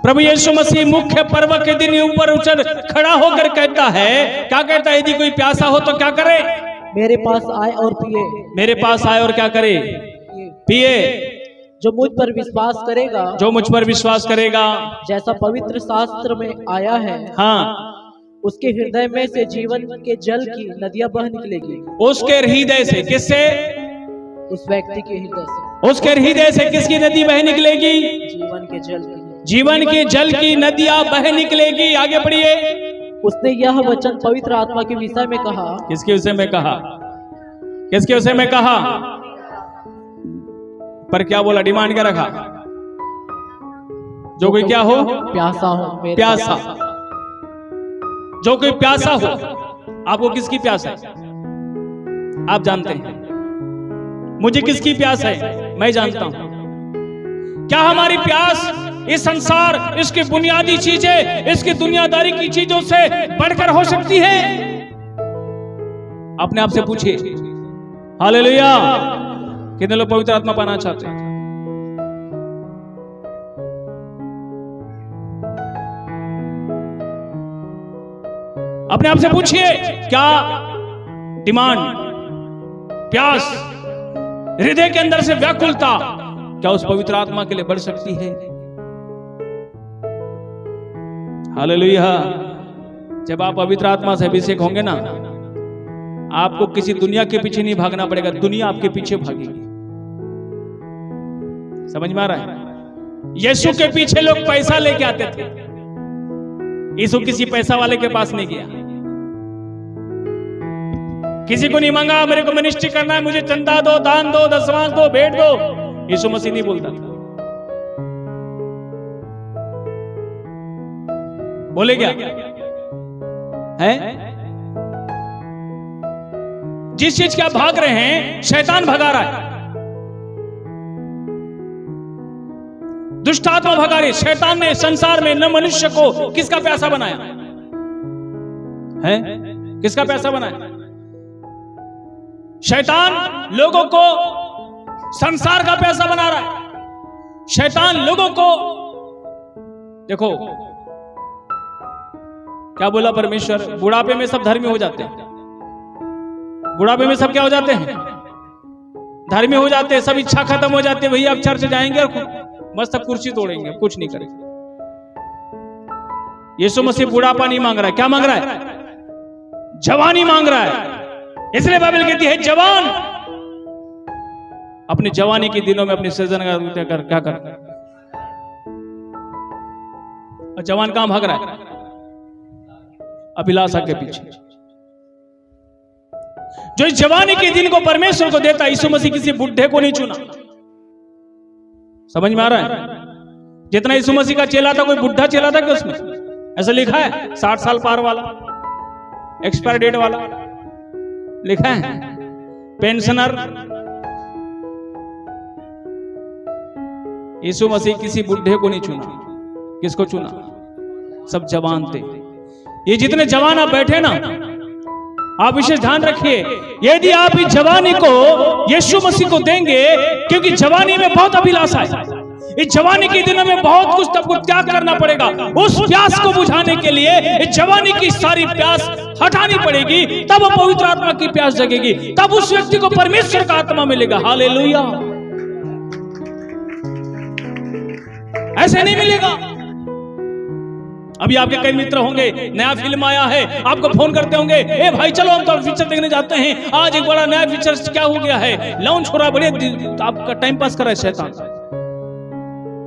प्रभु यीशु मसीह मुख्य पर्व के दिन ऊपर उछल खड़ा होकर कहता है, क्या कहता है? यदि कोई प्यासा हो तो क्या करे? मेरे पास आए और पिए। मेरे पास आए और क्या करे? पिए। जो मुझ पर विश्वास करेगा, जो मुझ पर विश्वास करेगा, जैसा पवित्र शास्त्र में आया है, हाँ, उसके हृदय में से जीवन के जल की नदियां बह निकलेगी। उसके हृदय से, किससे? उस व्यक्ति के हृदय से। उसके हृदय से किसकी नदी बह निकलेगी? जीवन के जल की। जीवन के जल की नदियां बह निकलेगी। आगे बढ़िए। उसने यह वचन पवित्र आत्मा के विषय में कहा। किसके विषय में कहा? किसके विषय में कहा? पर क्या बोला? डिमांड क्या रखा? जो कोई क्या हो? प्यासा हो। प्यासा। जो कोई प्यासा हो। आपको किसकी प्यास है? आप जानते हैं। मुझे किसकी प्यास है? मैं जानता हूं। क्या हमारी प्यास इस संसार, इसकी बुनियादी चीजें, इसकी दुनियादारी की चीजों से बढ़कर हो सकती है? अपने आप से पूछिए। हालेलुया। कितने लोग पवित्र आत्मा पाना चाहते हैं? अपने आप से पूछिए, क्या डिमांड, प्यास, हृदय के अंदर से व्याकुलता क्या उस पवित्र आत्मा के लिए बढ़ सकती है? हालेलुया। जब आप पवित्र आत्मा से अभिषेक होंगे ना, आपको किसी दुनिया के पीछे नहीं भागना पड़ेगा, दुनिया आपके पीछे भागेगी। समझ में आ रहा है? यीशु के पीछे लोग पैसा लेके आते थे। यीशु किसी पैसा वाले के पास नहीं गया, किसी को नहीं मांगा मेरे को मिनिस्ट्री करना है, मुझे चंदा दो, दान दो, दशमांश दो, भेंट दो। यीशु मसीह नहीं बोलता था। बोले क्या है? जिस चीज के आप भाग रहे हैं, शैतान भगा रहा है, दुष्ट आत्मा भगा रही है। शैतान ने संसार में न मनुष्य को किसका प्यासा बनाया है? किसका प्यासा बनाया? शैतान लोगों को संसार का प्यासा बना रहा है। शैतान लोगों को, देखो क्या बोला परमेश्वर, बुढ़ापे में सब धर्मी हो जाते हैं। बुढ़ापे में सब क्या हो जाते हैं? धर्मी हो जाते हैं। सब इच्छा खत्म हो जाती है। भैया अब चर्च जाएंगे और मस्त कुर्सी तोड़ेंगे, कुछ नहीं करेंगे। यीशु मसीह बुढ़ापा नहीं मांग रहा है। क्या मांग रहा है? जवानी मांग रहा है। इसलिए बाइबल कहती है जवान अपने जवानी के दिनों में अपनी सृजन कर क्या कर, और जवान कहां भाग रहा है? अभिलाषा के पीछे। जो इस जवानी के दिन को परमेश्वर को देता, यीशु मसीह किसी बुढ़े को नहीं चुना। समझ में आ रहा है? जितना यीशु मसीह का चेला था, कोई बुढ़ा चेला था कि उसमें? ऐसा लिखा है 60 साल पार वाला, एक्सपायर डेट वाला लिखा है, पेंशनर। यीशु मसीह किसी बुढ़े को नहीं चुना। किसको चुना? सब जवान थे। ये जितने जवान आप बैठे ना, आप विशेष ध्यान रखिए, यदि आप इस जवानी को यीशु मसीह को देंगे, क्योंकि जवानी में बहुत अभिलाषा है। इस जवानी के दिनों में बहुत कुछ आपको त्याग करना पड़ेगा। उस प्यास को बुझाने के लिए इस जवानी की सारी प्यास हटानी पड़ेगी, तब वो पवित्र आत्मा की प्यास जगेगी, तब उस व्यक्ति को परमेश्वर का आत्मा मिलेगा। हालेलुया। ऐसे नहीं मिलेगा। अभी आपके कई मित्र होंगे, नया फिल्म आया है, आपको फोन करते होंगे, ए भाई चलो हम तो पिक्चर देखने जाते हैं। आज एक बड़ा नया पिक्चर क्या हो गया है, लॉन्च हो रहा, बड़े आपका टाइम पास कर रहा है शैतान।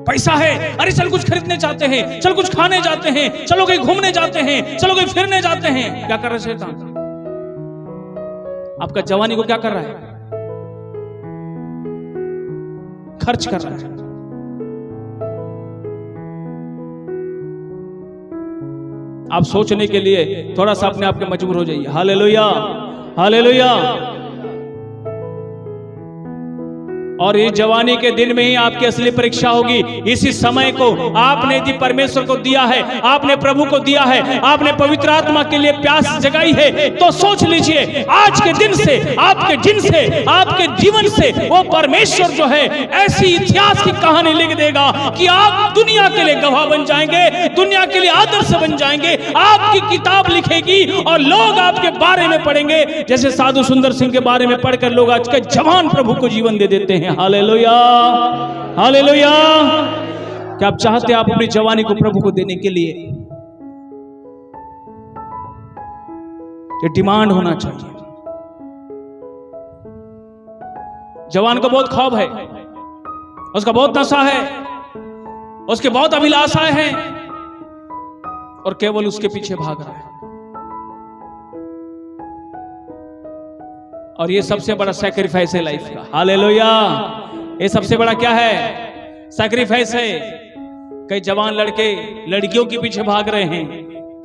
पैसा है, अरे चल कुछ खरीदने जाते हैं, चल कुछ खाने जाते हैं, चलो कहीं घूमने जाते हैं, चलो कहीं फिरने जाते हैं। क्या कर रहा है शैतान? आपका जवानी को क्या कर रहा है? खर्च कर रहा है। आप सोचने के लिए थोड़ा सा अपने आप के मजबूर हो जाइए। Hallelujah, hallelujah. और इस जवानी के दिन में ही आपकी असली परीक्षा होगी। इसी समय को आपने यदि परमेश्वर को दिया है, आपने प्रभु को दिया है, आपने पवित्र आत्मा के लिए प्यास जगाई है, तो सोच लीजिए आज के दिन से, आपके दिन से, आपके जीवन से वो परमेश्वर जो है ऐसी इतिहास की कहानी लिख देगा कि आप दुनिया के लिए गवाह बन जाएंगे, दुनिया के लिए आदर्श बन जाएंगे। आपकी किताब लिखेगी और लोग आपके बारे में पढ़ेंगे, जैसे साधु सुंदर सिंह के बारे में पढ़कर लोग आज के जवान प्रभु को जीवन दे देते हैं। Hallelujah, hallelujah. क्या आप चाहते हैं आप अपनी जवानी को प्रभु को देने के लिए? ये डिमांड होना चाहिए। जवान को बहुत ख्वाब है, उसका बहुत नशा है, उसकी बहुत अभिलाषाएं हैं और केवल उसके पीछे भाग रहा है। और ये सबसे बड़ा सैक्रिफाइस है लाइफ का। हालेलुया। ये सबसे बड़ा क्या है? सैक्रिफाइस है। कई जवान लड़के लड़कियों के पीछे भाग रहे हैं,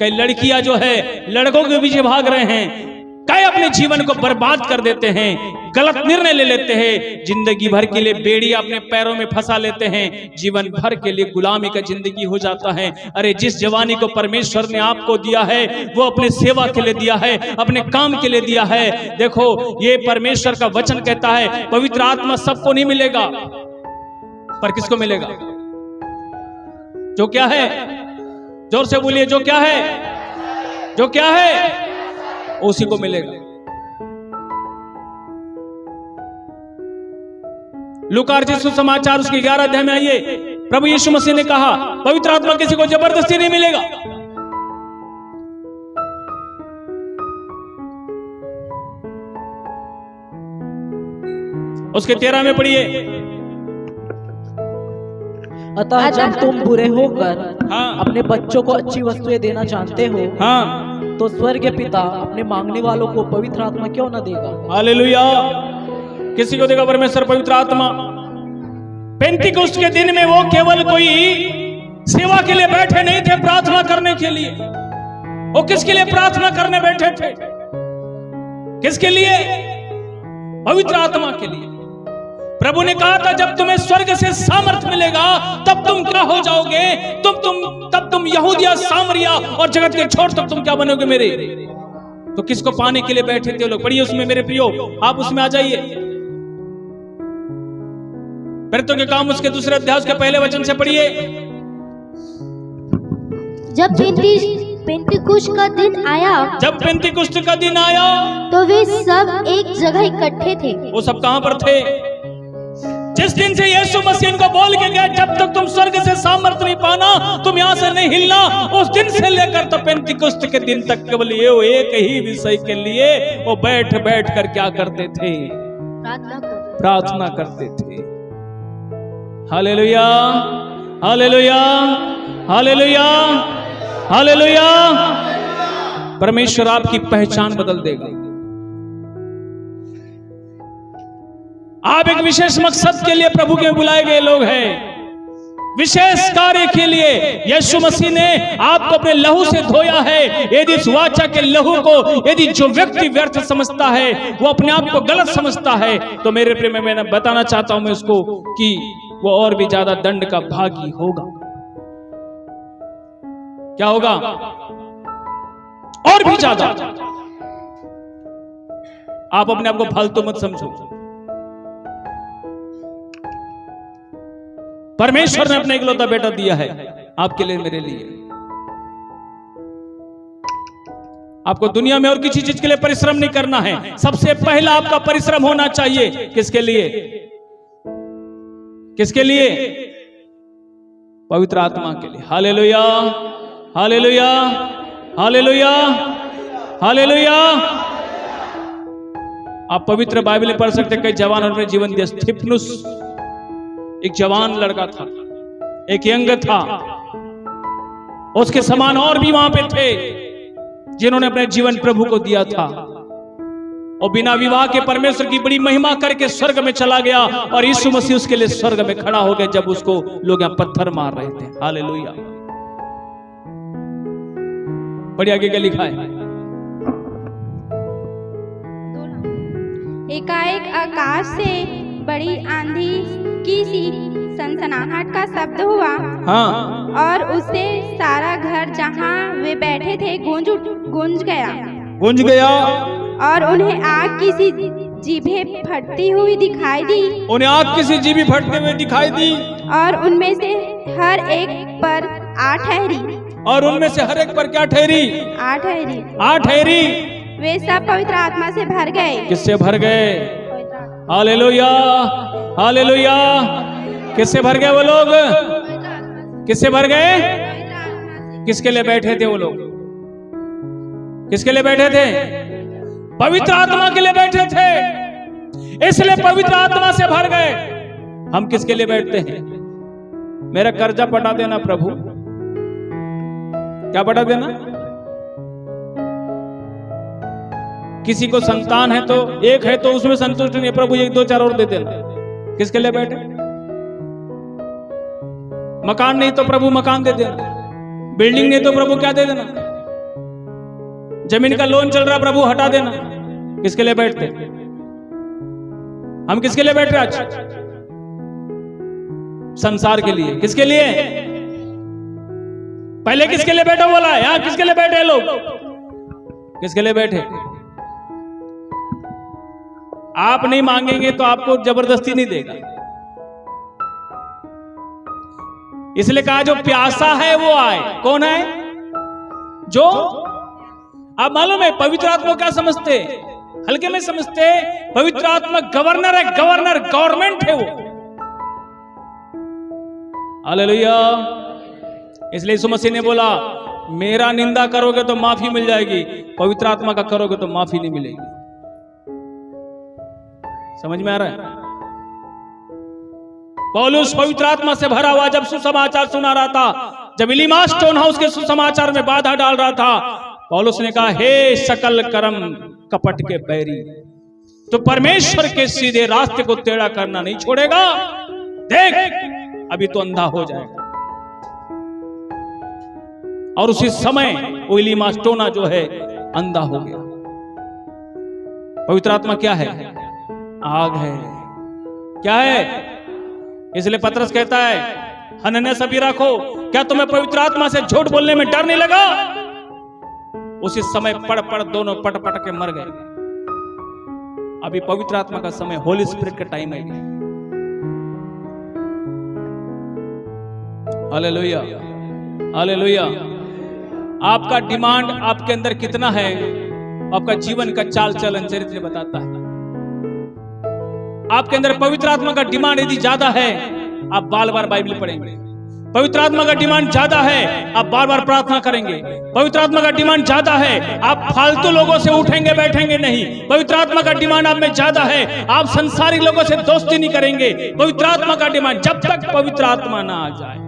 कई लड़कियां जो है लड़कों के पीछे भाग रहे हैं, कई अपने जीवन को बर्बाद कर देते हैं, गलत निर्णय ले लेते हैं, जिंदगी भर के लिए बेड़ी अपने पैरों में फंसा लेते हैं, जीवन भर के लिए गुलामी का जिंदगी हो जाता है। अरे जिस जवानी को परमेश्वर ने आपको दिया है वो अपने सेवा के लिए दिया है, अपने काम के लिए दिया है। देखो ये परमेश्वर का वचन कहता है पवित्र आत्मा सबको नहीं मिलेगा, पर किसको मिलेगा? जो क्या है? जोर से बोलिए, जो क्या है? जो क्या है उसी को मिलेगा। लूका रचित सुसमाचार उसके 11 अध्याय में आइए, प्रभु यीशु मसीह ने कहा पवित्र आत्मा किसी को जबरदस्ती नहीं मिलेगा। उसके 13 में पढ़िए, अतः जब तुम बुरे होकर हाँ, अपने बच्चों को अच्छी वस्तुएं देना चाहते हो, हाँ, तो स्वर्ग पिता अपने मांगने वालों को पवित्र आत्मा क्यों न देगा? हालेलुया। किसी को देगा परमेश्वर पवित्र आत्मा। पेंतिकुस्त के दिन में वो केवल कोई सेवा के लिए बैठे नहीं थे, प्रार्थना करने के लिए। वो किसके लिए प्रार्थना करने बैठे थे? किसके लिए? पवित्र आत्मा के लिए। प्रभु ने कहा था जब तुम्हें स्वर्ग से सामर्थ मिलेगा तब तुम क्या हो जाओगे? तब तुम यहूदिया, सामरिया और जगत के छोर तक तुम क्या बनोगे मेरे? तो किसको पाने के लिए बैठे थे लोग? पढ़िए उसमें मेरे प्रियो, आप उसमें आ जाइए। प्रेरितों के काम उसके 2 अध्याय उसके पहले वचन से पढ़िए। जब पेंतिकुस्त का दिन आया, जब पेंतिकुस्त का दिन आया तो वे सब एक जगह इकट्ठे थे। वो सब कहां पर थे? जिस दिन से यीशु मसीह इनको बोल के गया जब तक तुम स्वर्ग से सामर्थ्य नहीं पाना तुम यहां से नहीं हिलना, उस दिन से लेकर तो पेंतिकुस्त के दिन तक केवल ये एक ही विषय के लिए वो बैठ बैठ कर क्या करते थे? प्रार्थना करते थे। Hallelujah, hallelujah, hallelujah, hallelujah. परमेश्वर आपकी पहचान बदल देगा। आप एक विशेष मकसद के लिए प्रभु के बुलाए गए लोग हैं, विशेष कार्य के लिए। यीशु मसीह ने आपको अपने लहू से धोया है। यदि इस वाचा के लहू को यदि जो व्यक्ति व्यर्थ समझता है, वो अपने आप को गलत समझता है, तो मेरे प्रेम में मैं बताना चाहता हूं मैं उसको कि वो और भी ज्यादा दंड का भागी होगा। क्या होगा? और भी ज्यादा। आप अपने आप को फालतू मत समझो। परमेश्वर ने अपना इकलौता बेटा दिया है आपके लिए, मेरे लिए। आपको दुनिया में और किसी चीज के लिए परिश्रम नहीं करना है। सबसे पहला आपका परिश्रम होना चाहिए किसके लिए? किसके लिए? पवित्र आत्मा के लिए। Hallelujah, hallelujah, hallelujah, hallelujah. आप पवित्र बाइबल में पढ़ सकते हैं, कई जवानों ने जीवन दिया। स्थिफनुस एक जवान लड़का था, एक यंग था, उसके समान और भी वहां पे थे जिन्होंने अपने जीवन प्रभु को दिया था, और बिना विवाह के परमेश्वर की बड़ी महिमा करके स्वर्ग में चला गया, और यीशु मसीह उसके लिए स्वर्ग में खड़ा हो गया जब उसको लोग यहां पत्थर मार रहे थे। हालेलुया। बड़ी आगे क्या लिखा है? एकाएक आकाश से बड़ी आंधी की सी सनसनाहट का शब्द हुआ, हाँ, और उससे सारा घर जहाँ वे बैठे थे गूंज गया, गूंज गया, और उन्हें आग की सी जीभें फटती हुई दिखाई दी, उन्हें आग की सी जीभी फटते हुए दिखाई दी, और उनमें से हर एक पर आ ठहरी, और उनमें से हर एक पर क्या ठहरी? आ ठहरी, आ ठहरी। वे सब पवित्र आत्मा से भर गए। किससे भर गए? Hallelujah, hallelujah. किससे भर गए वो लोग? किससे भर गए? किसके लिए बैठे थे वो लोग? किसके लिए बैठे थे? पवित्र आत्मा के लिए बैठे थे, इसलिए पवित्र आत्मा से भर गए। हम किसके लिए बैठते हैं? मेरा कर्जा पटा देना प्रभु। क्या पटा देना? किसी को संतान है तो एक है तो उसमें संतुष्ट नहीं, प्रभु एक दो चार और दे देना। किसके लिए बैठे? मकान नहीं तो प्रभु मकान दे देना, बिल्डिंग नहीं तो प्रभु क्या दे देना, जमीन का लोन चल रहा प्रभु हटा देना। किसके लिए बैठते? हम किसके लिए बैठ रहे आज? संसार के लिए। किसके लिए? पहले किसके लिए बैठा बोला? यहां किसके लिए बैठे लोग? किसके लिए बैठे? आप नहीं मांगेंगे तो आपको जबरदस्ती नहीं देगा। इसलिए कहा जो प्यासा है वो आए। कौन है? जो आप मालूम है पवित्र आत्मा क्या समझते? हल्के में समझते। पवित्र आत्मा गवर्नर है, गवर्नर, गवर्नमेंट है वो। हालेलुया। इसलिए यीशु मसीह ने बोला मेरा निंदा करोगे तो माफी मिल जाएगी, पवित्र आत्मा का करोगे तो माफी नहीं मिलेगी। समझ में आ रहा है? पौलुस पवित्र आत्मा से भरा हुआ जब सुसमाचार सुना रहा था, जब इलीमास स्टोन हाउस के सुसमाचार में बाधा डाल रहा था, पौलुस ने कहा हे सकल कर्म कपट के बैरी, तो परमेश्वर के सीधे रास्ते को टेढ़ा करना नहीं छोड़ेगा। देख अभी तो अंधा हो जाएगा। और उसी समय वो इलीमास स्टोना जो है अंधा हो गया। पवित्र आत्मा क्या है? आग है। क्या है? इसलिए पतरस कहता है हनन्याह सफीरा को, क्या तुम्हें पवित्र आत्मा से झूठ बोलने में डर नहीं लगा? उसी समय पड़ पड़ दोनों पट पट के मर गए। अभी पवित्र आत्मा का समय, होली स्पिरिट का टाइम है। Hallelujah, hallelujah. आपका डिमांड आपके अंदर कितना है, आपका जीवन का चाल चलन चरित्र बताता है। आपके अंदर पवित्र आत्मा का डिमांड यदि ज्यादा है, आप बार बार बाइबल पढ़ेंगे। पवित्र आत्मा का डिमांड ज्यादा है, आप बार बार प्रार्थना करेंगे। पवित्र आत्मा का डिमांड ज्यादा है, आप फालतू लोगों से उठेंगे बैठेंगे नहीं। पवित्र आत्मा का डिमांड आप में ज्यादा है, आप संसारिक लोगों से दोस्ती नहीं करेंगे। पवित्र आत्मा का डिमांड, जब तक पवित्र आत्मा ना आ जाए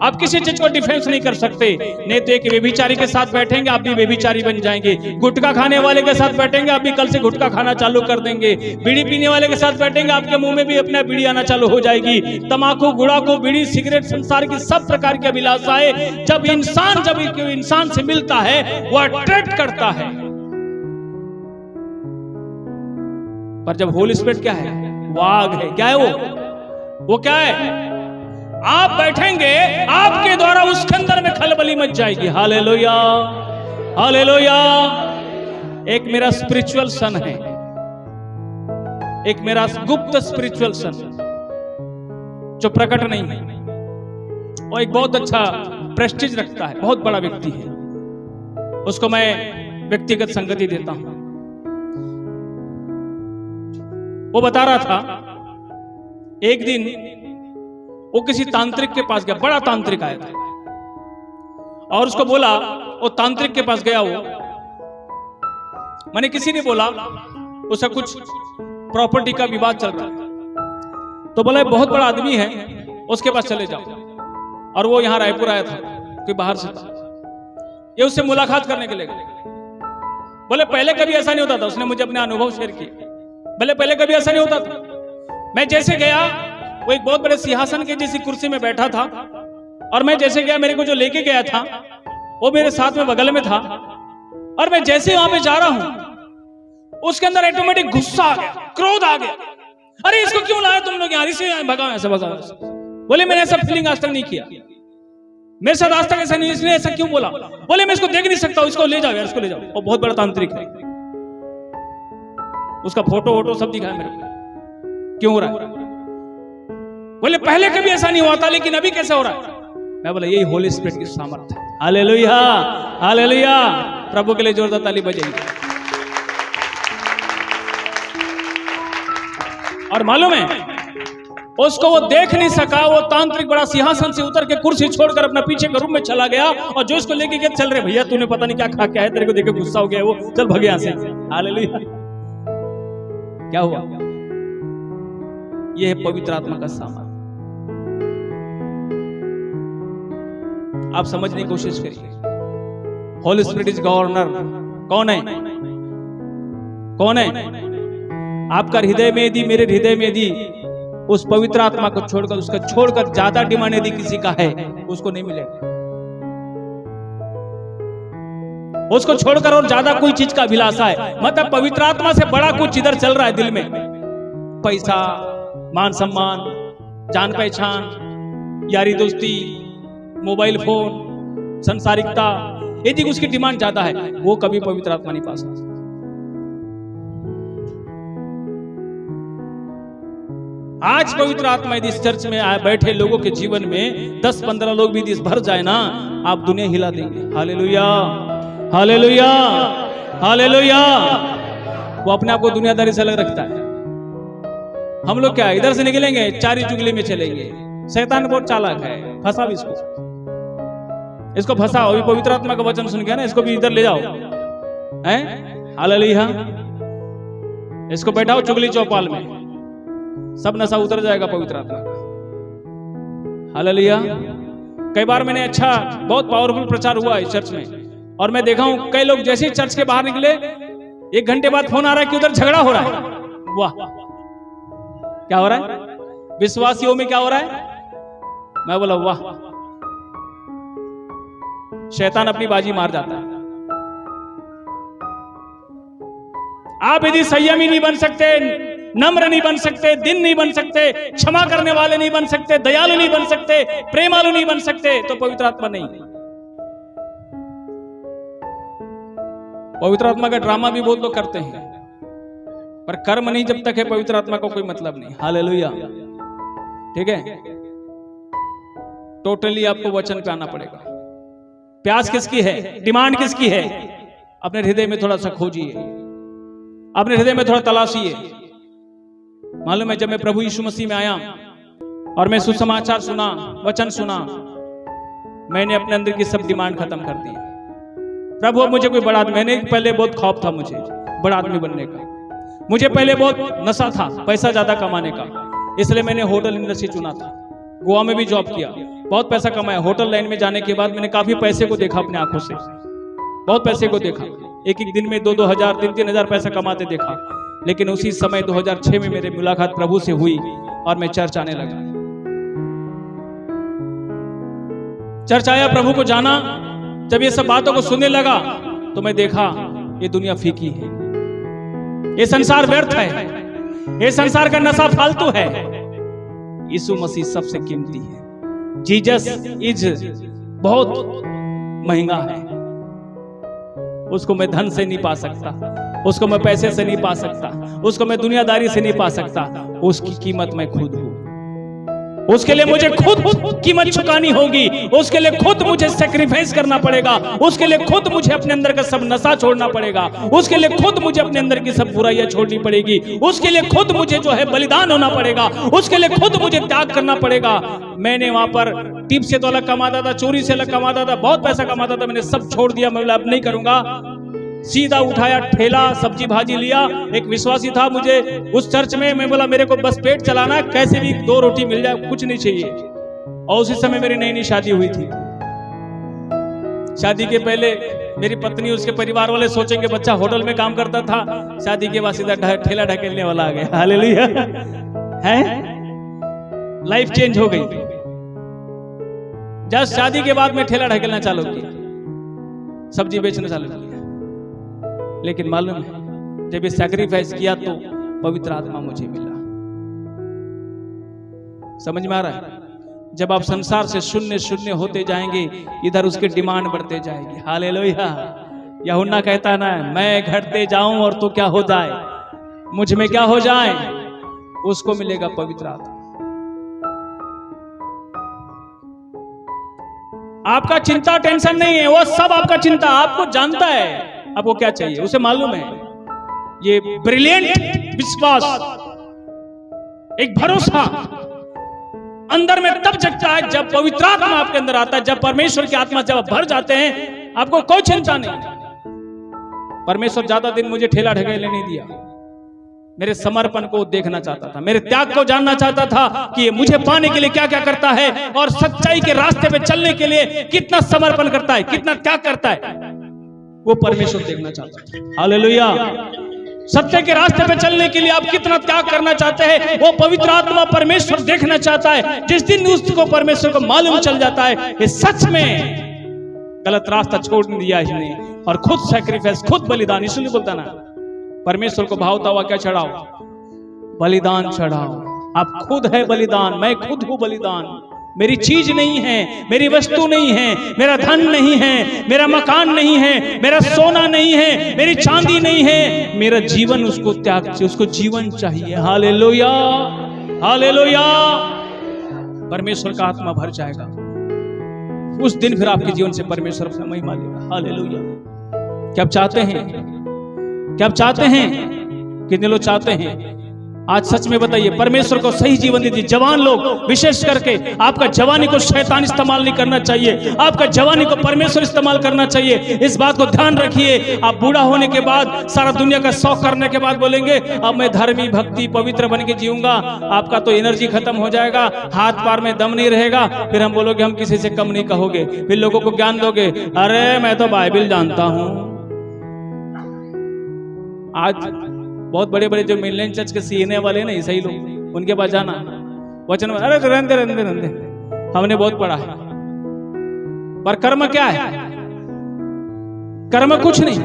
आप किसी चीज को डिफेंस नहीं कर सकते। नहीं तो एक व्यभिचारी के साथ बैठेंगे आप भी व्यभिचारी बन जाएंगे, गुटखा खाने वाले के साथ बैठेंगे आप भी कल से गुटखा खाना चालू कर देंगे, बीड़ी पीने वाले के साथ बैठेंगे आपके मुंह में भी अपना बीड़ी आना चालू हो जाएगी। तमाकू, गुड़ाकू, बीड़ी, सिगरेट, संसार की सब प्रकार की अभिलाषाएं जब इंसान से मिलता है वो अट्रैक्ट करता है। पर जब होली स्पिरिट क्या है? वो आग है। क्या है वो क्या है? आप बैठेंगे, आपके द्वारा उसके अंदर में खलबली मच जाएगी। Hallelujah, hallelujah. एक मेरा स्पिरिचुअल सन है, एक मेरा गुप्त स्पिरिचुअल सन जो प्रकट नहीं है, और एक बहुत अच्छा प्रेस्टीज रखता है, बहुत बड़ा व्यक्ति है, उसको मैं व्यक्तिगत संगति देता हूं। वो बता रहा था एक दिन वो किसी तांत्रिक के पास गया, बड़ा तांत्रिक आया था, और उसको बोला, वो तांत्रिक के पास गया, वो मैंने किसी ने बोला उसका कुछ प्रॉपर्टी का विवाद चल रहा है, तो बोला बहुत बड़ा आदमी है उसके पास चले जाओ। और वो यहां रायपुर आया था, कोई बाहर से था, ये उससे मुलाकात करने के लिए गए। बोले पहले कभी ऐसा नहीं होता था, उसने मुझे अपने अनुभव शेयर किए। बोले पहले कभी ऐसा नहीं होता था, मैं जैसे गया वो एक बहुत बड़े सिंहासन के जैसी कुर्सी में बैठा था, और मैं जैसे गया मेरे को जो लेके गया था वो मेरे साथ में बगल में था, और मैं जैसे वहां पे जा रहा हूं उसके अंदर ऑटोमेटिक गुस्सा आ गया, क्रोध आ गया। अरे इसको क्यों लाए तुम लोग यहाँ, इसे भगाओ, ऐसा भगाओ। बोले मैंने ऐसा फीलिंग आज तक नहीं किया, मेरे साथ आज तक ऐसा नहीं, इसने ऐसा क्यों बोला? बोले मैं इसको देख नहीं सकता, इसको ले जाओ यार, इसको ले जाओ। वो बहुत बड़ा तांत्रिक है, उसका फोटो वोटो सब दिखाया मेरे को, क्यों हो रहा है? बोले पहले कभी ऐसा नहीं हुआ था, लेकिन अभी कैसे हो रहा है? मैं बोला यही होली स्पिरिट की सामर्थ्य है। Hallelujah, hallelujah. प्रभु के लिए जोरदार ताली बजाइए। और मालूम है उसको वो देख नहीं सका। वो तांत्रिक बड़ा सिंहासन से उतर के कुर्सी छोड़कर अपना पीछे के रूम में चला गया और जो इसको लेके गया, चल रहे भैया तूने पता नहीं क्या खा के आया, तेरे को देख के गुस्सा हो गया वो, चल भाग यहां से। हालेलुया। क्या हुआ? ये है पवित्र आत्मा का सामान। आप समझने की कोशिश करिए। Holi spirit is governor. कौन है? कौन है? आपका हृदय में यदि, मेरे हृदय में यदि उस पवित्र आत्मा को छोड़कर, उसका छोड़कर ज्यादा डिमांड यदि किसी का है, उसको नहीं मिलेगा। उसको छोड़कर और ज्यादा कोई चीज का अभिलाषा है, मतलब पवित्र आत्मा से बड़ा कुछ इधर चल रहा है दिल में। पैसा, मान सम्मान, जान पहचान, यारी दोस्ती, मोबाइल फोन, संसारिकता, यदि उसकी डिमांड ज्यादा है, वो कभी पवित्र आत्मा नहीं पा सकता। आज पवित्र आत्मा यदि इस चर्च में बैठे लोगों के जीवन में 10-15 लोग भी भर जाए ना, आप दुनिया हिला देंगे। Hallelujah, hallelujah, hallelujah. वो अपने आप को दुनियादारी से अलग रखता है। हम लोग क्या इधर से निकलेंगे, चारी चुगली में चलेंगे। शैतान बहुत चालाक है, फंसा भी इसको फंसाओ। अभी पवित्र आत्मा का वचन सुन गया ना, इसको भी इधर ले जाओ, हैं? हालेलुया। इसको बैठाओ चुगली चौपाल में, सब नशा उतर जाएगा पवित्र आत्मा का। हालेलुया। कई बार मैंने बहुत पावरफुल प्रचार हुआ है चर्च में, और मैं देखा हूं कई लोग जैसे ही चर्च के बाहर निकले, 1 घंटे बाद फोन आ रहा है कि उधर झगड़ा हो रहा है। वाह, क्या हो रहा है? विश्वासियों में क्या हो रहा है? मैं बोला वाह, शैतान अपनी बाजी मार जाता है। आप यदि संयमी नहीं बन सकते, नम्र नहीं बन सकते, दिन नहीं बन सकते, क्षमा करने वाले नहीं बन सकते, दयालु नहीं बन सकते, प्रेमालु नहीं बन सकते, तो पवित्र आत्मा नहीं। पवित्र आत्मा का ड्रामा भी बहुत लोग करते हैं, पर कर्म नहीं जब तक है, पवित्र आत्मा का कोई मतलब नहीं। हालेलुया। ठीक है, टोटली आपको वचन पे आना पड़ेगा। प्यास किसकी है? डिमांड किसकी है? अपने हृदय में थोड़ा सा खोजिए, अपने हृदय में थोड़ा तलाशिए। मालूम है, जब मैं प्रभु यीशु मसीह में आया और मैं सुसमाचार सुना, वचन सुना, मैंने अपने अंदर की सब डिमांड खत्म कर दी। प्रभु मुझे कोई बड़ा, मैंने पहले बहुत खौफ था मुझे बड़ा आदमी बनने का, मुझे पहले बहुत नशा था पैसा ज्यादा कमाने का, इसलिए मैंने होटल इंडस्ट्री चुना था। गोवा में भी जॉब किया, बहुत पैसा कमाया। होटल लाइन में जाने के बाद मैंने काफी पैसे को देखा अपने आंखों से, बहुत पैसे को देखा। एक दिन में 2-2 हजार 3-3 हजार पैसा कमाते देखा। लेकिन उसी समय 2006 में मेरी मुलाकात प्रभु से हुई और मैं चर्च आने लगा। चर्च आया, प्रभु को जाना। जब ये सब बातों को सुनने लगा तो मैं देखा ये दुनिया फीकी है, ये संसार व्यर्थ है, ये संसार का नशा फालतू है। यीशु मसीह सबसे कीमती है। जीसस इज बहुत महंगा है, उसको मैं धन से नहीं पा सकता, उसको मैं पैसे से नहीं पा सकता, उसको मैं दुनियादारी से नहीं पा सकता। उसकी कीमत मैं खुद हूं। उसके लिए मुझे खुद कीमत चुकानी होगी, उसके लिए खुद मुझे सैक्रिफाइस करना पड़ेगा, उसके लिए खुद मुझे अपने अंदर का सब नशा छोड़ना पड़ेगा, उसके लिए खुद मुझे अपने अंदर की सब बुराइयां छोड़नी पड़ेगी, उसके लिए खुद मुझे जो है बलिदान होना पड़ेगा, उसके लिए खुद मुझे त्याग करना पड़ेगा। मैंने वहां पर टिप से तो अलग कमाता था, चोरी से अलग कमाता था, बहुत पैसा कमाता था, मैंने सब छोड़ दिया। मैं अब नहीं करूंगा। सीधा उठाया ठेला, सब्जी भाजी लिया। एक विश्वासी था मुझे उस चर्च में, मैं बोला मेरे को बस पेट चलाना है, कैसे भी 2 रोटी मिल जाए, कुछ नहीं चाहिए। और उसी समय मेरी नई शादी हुई थी। शादी के पहले मेरी पत्नी, उसके परिवार वाले सोचेंगे बच्चा होटल में काम करता था, शादी के बाद सीधा ठेला ढकेलने वाला आ गया। हालेलुया। है, लाइफ चेंज हो गई। जस्ट शादी के बाद मैं ठेला ढकेलना चालू किया, सब्जी बेचना चालू किया। लेकिन मालूम है, जब ये सैक्रिफाइस किया तो पवित्र आत्मा मुझे मिला। समझ में आ रहा है? जब आप संसार से शून्य होते जाएंगे, इधर उसके डिमांड बढ़ते जाएगी। हालेलुया। यूहन्ना कहता ना, मैं घटते जाऊं और तो क्या हो जाए, मुझ में क्या हो जाए, उसको मिलेगा पवित्र आत्मा। आपका चिंता टेंशन नहीं है, वो सब आपका चिंता, आपको जानता है आपको क्या चाहिए, उसे मालूम है। ये ब्रिलियंट विश्वास, एक भरोसा, अंदर में तब जगता है जब पवित्र आत्मा आपके अंदर आता है, जब परमेश्वर की आत्मा जब आप भर जाते हैं, आपको कोई चिंता नहीं। परमेश्वर ज्यादा दिन मुझे ठेला ठेले नहीं दिया, मेरे समर्पण को देखना चाहता था, मेरे त्याग को जानना चाहता था कि ये मुझे पाने के लिए क्या क्या करता है और सच्चाई के रास्ते पे चलने के लिए कितना समर्पण करता है, कितना त्याग करता है, वो परमेश्वर देखना चाहता था। हालेलुया। सत्य के रास्ते पे चलने के लिए आप कितना त्याग करना चाहते हैं, वो पवित्र आत्मा परमेश्वर देखना चाहता है। जिस दिन उसको परमेश्वर को मालूम चल जाता है कि सच में गलत रास्ता छोड़ दिया इसने और खुद सैक्रिफाइस, खुद बलिदान, इसलिए बोलता ना परमेश्वर को भावता हुआ क्या चढ़ाओ, बलिदान चढ़ाओ। आप खुद है बलिदान, मैं खुद हूं बलिदान। मेरी चीज नहीं है, मेरी वस्तु नहीं है, मेरा धन नहीं है, मेरा मकान नहीं है, मेरा सोना नहीं है, मेरी चांदी नहीं है, मेरा जीवन उसको त्याग, उसको जीवन चाहिए। Hallelujah, hallelujah. परमेश्वर का आत्मा भर जाएगा उस दिन, फिर आपके जीवन से परमेश्वर अपना महिमा लेगा। हालेलुया। क्या आप चाहते हैं? क्या आप चाहते हैं? कितने लोग चाहते हैं? आज सच में बताइए, परमेश्वर को सही जीवन दीजिए। जवान लोग विशेष करके, आपका जवानी को शैतान इस्तेमाल नहीं करना चाहिए, आपका जवानी को परमेश्वर इस्तेमाल करना चाहिए। इस बात को ध्यान रखिए। आप बूढ़ा होने के बाद, सारा दुनिया का शौक करने के बाद बोलेंगे अब मैं धर्मी, भक्ति, पवित्र बन के जीऊंगा, आपका तो एनर्जी खत्म हो जाएगा, हाथ पैर में दम नहीं रहेगा। फिर हम बोलोगे हम किसी से कम नहीं कहोगे, फिर लोगों को ज्ञान दोगे, अरे मैं तो बाइबल जानता हूं। आज बहुत बड़े बड़े जो मिलेनियम चर्च के सीने वाले ना, सही लोग, उनके पास जाना, वचन में अरे रहने रहने, हमने बहुत पढ़ा है, पर कर्म क्या है? कर्म कुछ नहीं,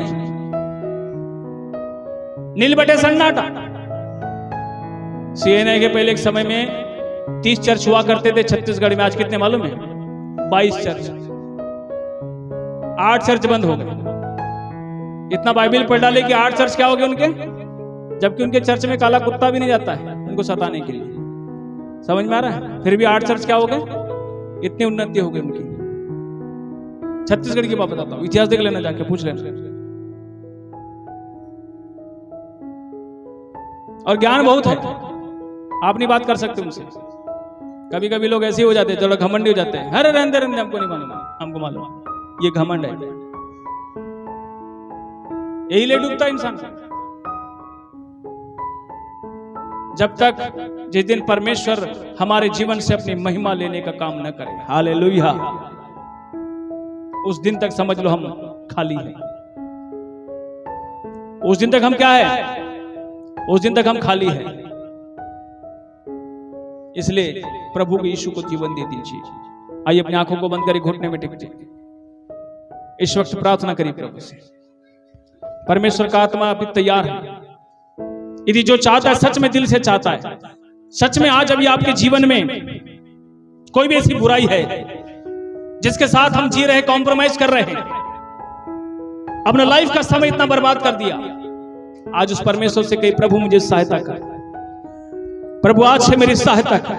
नील बटे सन्नाटा। सीएनए के पहले एक समय में 30 चर्च हुआ करते थे छत्तीसगढ़ में, आज कितने मालूम है? 22 चर्च, 8 चर्च बंद हो गए। इतना बाइबल पढ़ डाले कि 8 चर्च क्या हो गए उनके, जबकि उनके चर्च में काला कुत्ता भी नहीं जाता है उनको सताने के लिए। समझ में आ रहा है? फिर भी 8 चर्च क्या हो गए, इतनी उन्नति हो गई उनकी। छत्तीसगढ़ की बात बताता हूं, इतिहास देख लेना, जाके पूछ लेना। और ज्ञान बहुत है, आप नहीं बात कर सकते उनसे। कभी कभी लोग ऐसे हो जाते हैं, थोड़ा घमंडी हो जाते हैं, अरे रहने रहने, हमको नहीं मालूम, हमको मालूम। ये घमंड है, यही ले डूबता इंसान। जब तक जिस दिन परमेश्वर हमारे जीवन से अपनी महिमा लेने का काम न करे, हालेलुया, उस दिन तक समझ लो हम खाली हैं। उस दिन तक हम क्या है? उस दिन तक हम खाली हैं। इसलिए प्रभु के यीशु को जीवन दे दीजिए। आइए अपनी आंखों को बंद करिए, घुटने में टिक जाइए। इस वक्त प्रार्थना करिए प्रभु से। परमेश्वर का आत्मा अभी तैयार है। यदि जो चाहता है, सच में दिल से चाहता है, सच में आज अभी आपके जीवन में कोई भी ऐसी बुराई है जिसके साथ हम जी रहे, कॉम्प्रोमाइज कर रहे हैं, अपना लाइफ का समय इतना बर्बाद कर दिया, आज उस परमेश्वर से कही प्रभु मुझे सहायता कर, प्रभु आज से मेरी सहायता कर।